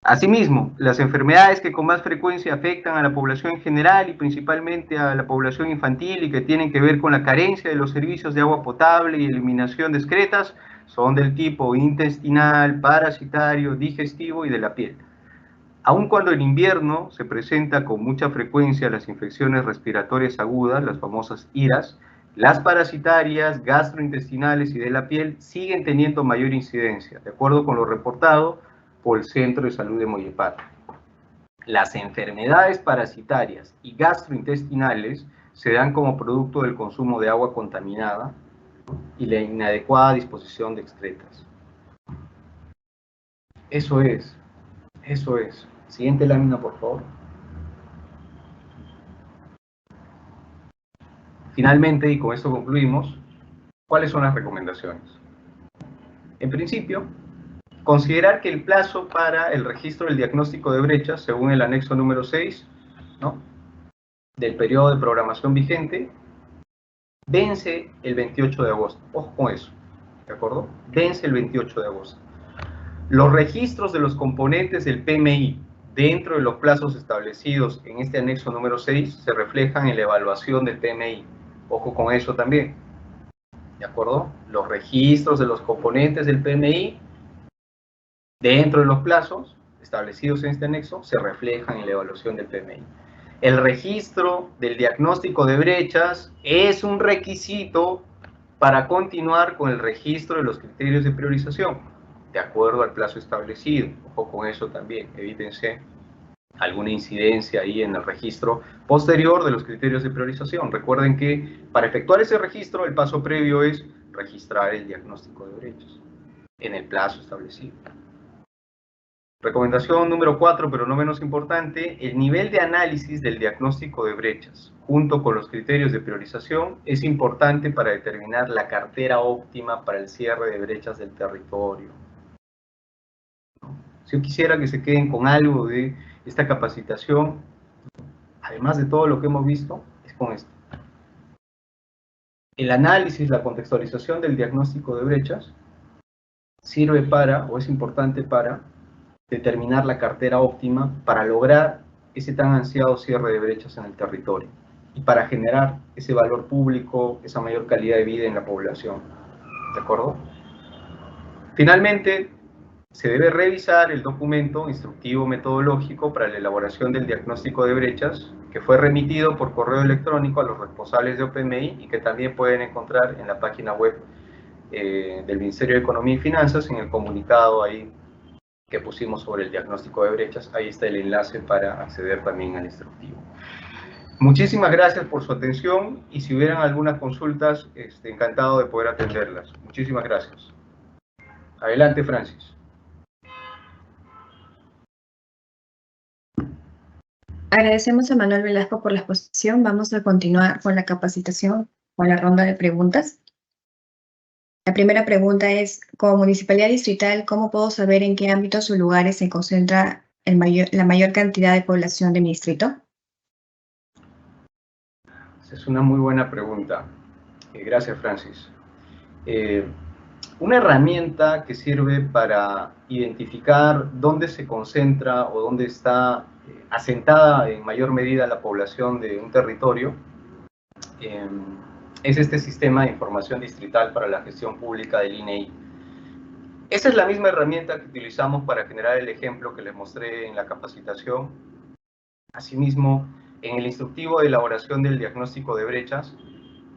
Asimismo, las enfermedades que con más frecuencia afectan a la población en general y principalmente a la población infantil y que tienen que ver con la carencia de los servicios de agua potable y eliminación de excretas son del tipo intestinal, parasitario, digestivo y de la piel. Aun cuando en invierno se presenta con mucha frecuencia las infecciones respiratorias agudas, las famosas IRAS, las parasitarias, gastrointestinales y de la piel siguen teniendo mayor incidencia, de acuerdo con lo reportado por el Centro de Salud de Moyepata. Las enfermedades parasitarias y gastrointestinales se dan como producto del consumo de agua contaminada y la inadecuada disposición de excretas. Eso es. Siguiente lámina, por favor. Finalmente, y con esto concluimos, ¿cuáles son las recomendaciones? En principio, considerar que el plazo para el registro del diagnóstico de brechas, según el anexo número 6, ¿no?, del periodo de programación vigente, vence el 28 de agosto. Ojo con eso, ¿de acuerdo? Vence el 28 de agosto. Los registros de los componentes del PMI dentro de los plazos establecidos en este anexo número 6 se reflejan en la evaluación del PMI. Ojo con eso también, ¿de acuerdo? Los registros de los componentes del PMI dentro de los plazos establecidos en este anexo se reflejan en la evaluación del PMI. El registro del diagnóstico de brechas es un requisito para continuar con el registro de los criterios de priorización, de acuerdo al plazo establecido. Ojo con eso también, evítense alguna incidencia ahí en el registro posterior de los criterios de priorización. Recuerden que para efectuar ese registro, el paso previo es registrar el diagnóstico de brechas en el plazo establecido. Recomendación número 4, pero no menos importante, el nivel de análisis del diagnóstico de brechas, junto con los criterios de priorización, es importante para determinar la cartera óptima para el cierre de brechas del territorio. Si yo quisiera que se queden con algo de esta capacitación, además de todo lo que hemos visto, es con esto. El análisis, la contextualización del diagnóstico de brechas sirve para, o es importante para, determinar la cartera óptima para lograr ese tan ansiado cierre de brechas en el territorio y para generar ese valor público, esa mayor calidad de vida en la población. ¿De acuerdo? Finalmente, se debe revisar el documento instructivo metodológico para la elaboración del diagnóstico de brechas, que fue remitido por correo electrónico a los responsables de OPMI y que también pueden encontrar en la página web del Ministerio de Economía y Finanzas, en el comunicado ahí que pusimos sobre el diagnóstico de brechas. Ahí está el enlace para acceder también al instructivo. Muchísimas gracias por su atención y si hubieran algunas consultas, encantado de poder atenderlas. Muchísimas gracias. Adelante, Francis. Agradecemos a Manuel Velasco por la exposición. Vamos a continuar con la capacitación, con la ronda de preguntas. La primera pregunta es, como municipalidad distrital, ¿cómo puedo saber en qué ámbitos o lugares se concentra la mayor cantidad de población de mi distrito? Esa es una muy buena pregunta. Gracias, Francis. Una herramienta que sirve para identificar dónde se concentra o dónde está asentada en mayor medida la población de un territorio es este sistema de información distrital para la gestión pública del INEI. Esa es la misma herramienta que utilizamos para generar el ejemplo que les mostré en la capacitación. Asimismo, en el instructivo de elaboración del diagnóstico de brechas,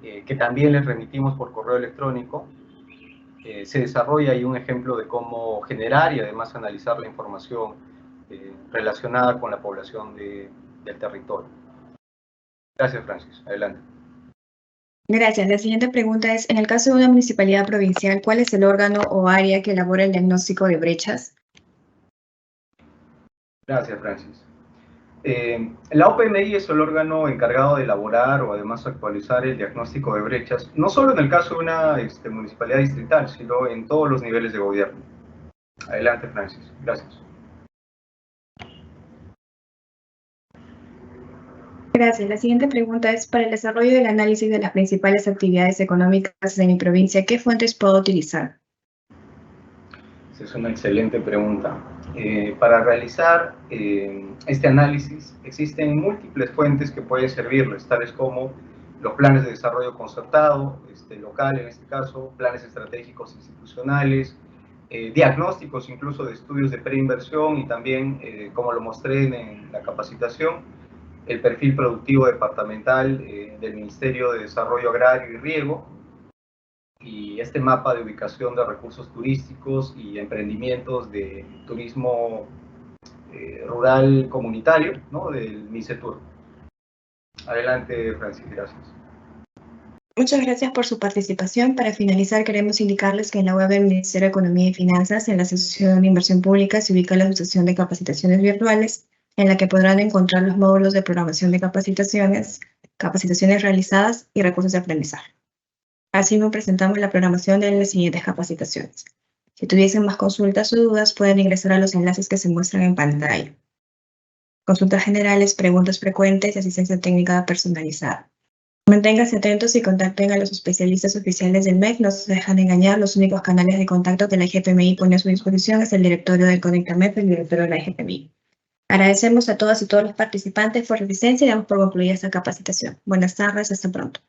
que también les remitimos por correo electrónico, se desarrolla ahí un ejemplo de cómo generar y además analizar la información relacionada con la población del territorio. Gracias, Francis. Adelante. Gracias. La siguiente pregunta es, en el caso de una municipalidad provincial, ¿cuál es el órgano o área que elabora el diagnóstico de brechas? Gracias, Francis. La OPMI es el órgano encargado de elaborar o además actualizar el diagnóstico de brechas, no solo en el caso de una municipalidad distrital, sino en todos los niveles de gobierno. Adelante, Francis. Gracias. Gracias. La siguiente pregunta es, para el desarrollo del análisis de las principales actividades económicas de mi provincia, ¿qué fuentes puedo utilizar? Esa es una excelente pregunta. Para realizar este análisis existen múltiples fuentes que pueden servirles, tales como los planes de desarrollo concertado, local en este caso, planes estratégicos institucionales, diagnósticos incluso de estudios de preinversión y también, como lo mostré en la capacitación, el perfil productivo departamental del Ministerio de Desarrollo Agrario y Riego, y este mapa de ubicación de recursos turísticos y emprendimientos de turismo rural comunitario, ¿no?, del MICETUR. Adelante, Francis, gracias. Muchas gracias por su participación. Para finalizar, queremos indicarles que en la web del Ministerio de Economía y Finanzas, en la sección de Inversión Pública, se ubica la sección de capacitaciones virtuales, en la que podrán encontrar los módulos de programación de capacitaciones, capacitaciones realizadas y recursos de aprendizaje. Así nos presentamos la programación de las siguientes capacitaciones. Si tuviesen más consultas o dudas, pueden ingresar a los enlaces que se muestran en pantalla. Consultas generales, preguntas frecuentes y asistencia técnica personalizada. Manténganse atentos y contacten a los especialistas oficiales del MEC. No se dejan engañar, los únicos canales de contacto que la IGPMI pone a su disposición es el directorio del Conectamet y el directorio de la IGPMI. Agradecemos a todas y todos los participantes por su asistencia y damos por concluida esta capacitación. Buenas tardes, hasta pronto.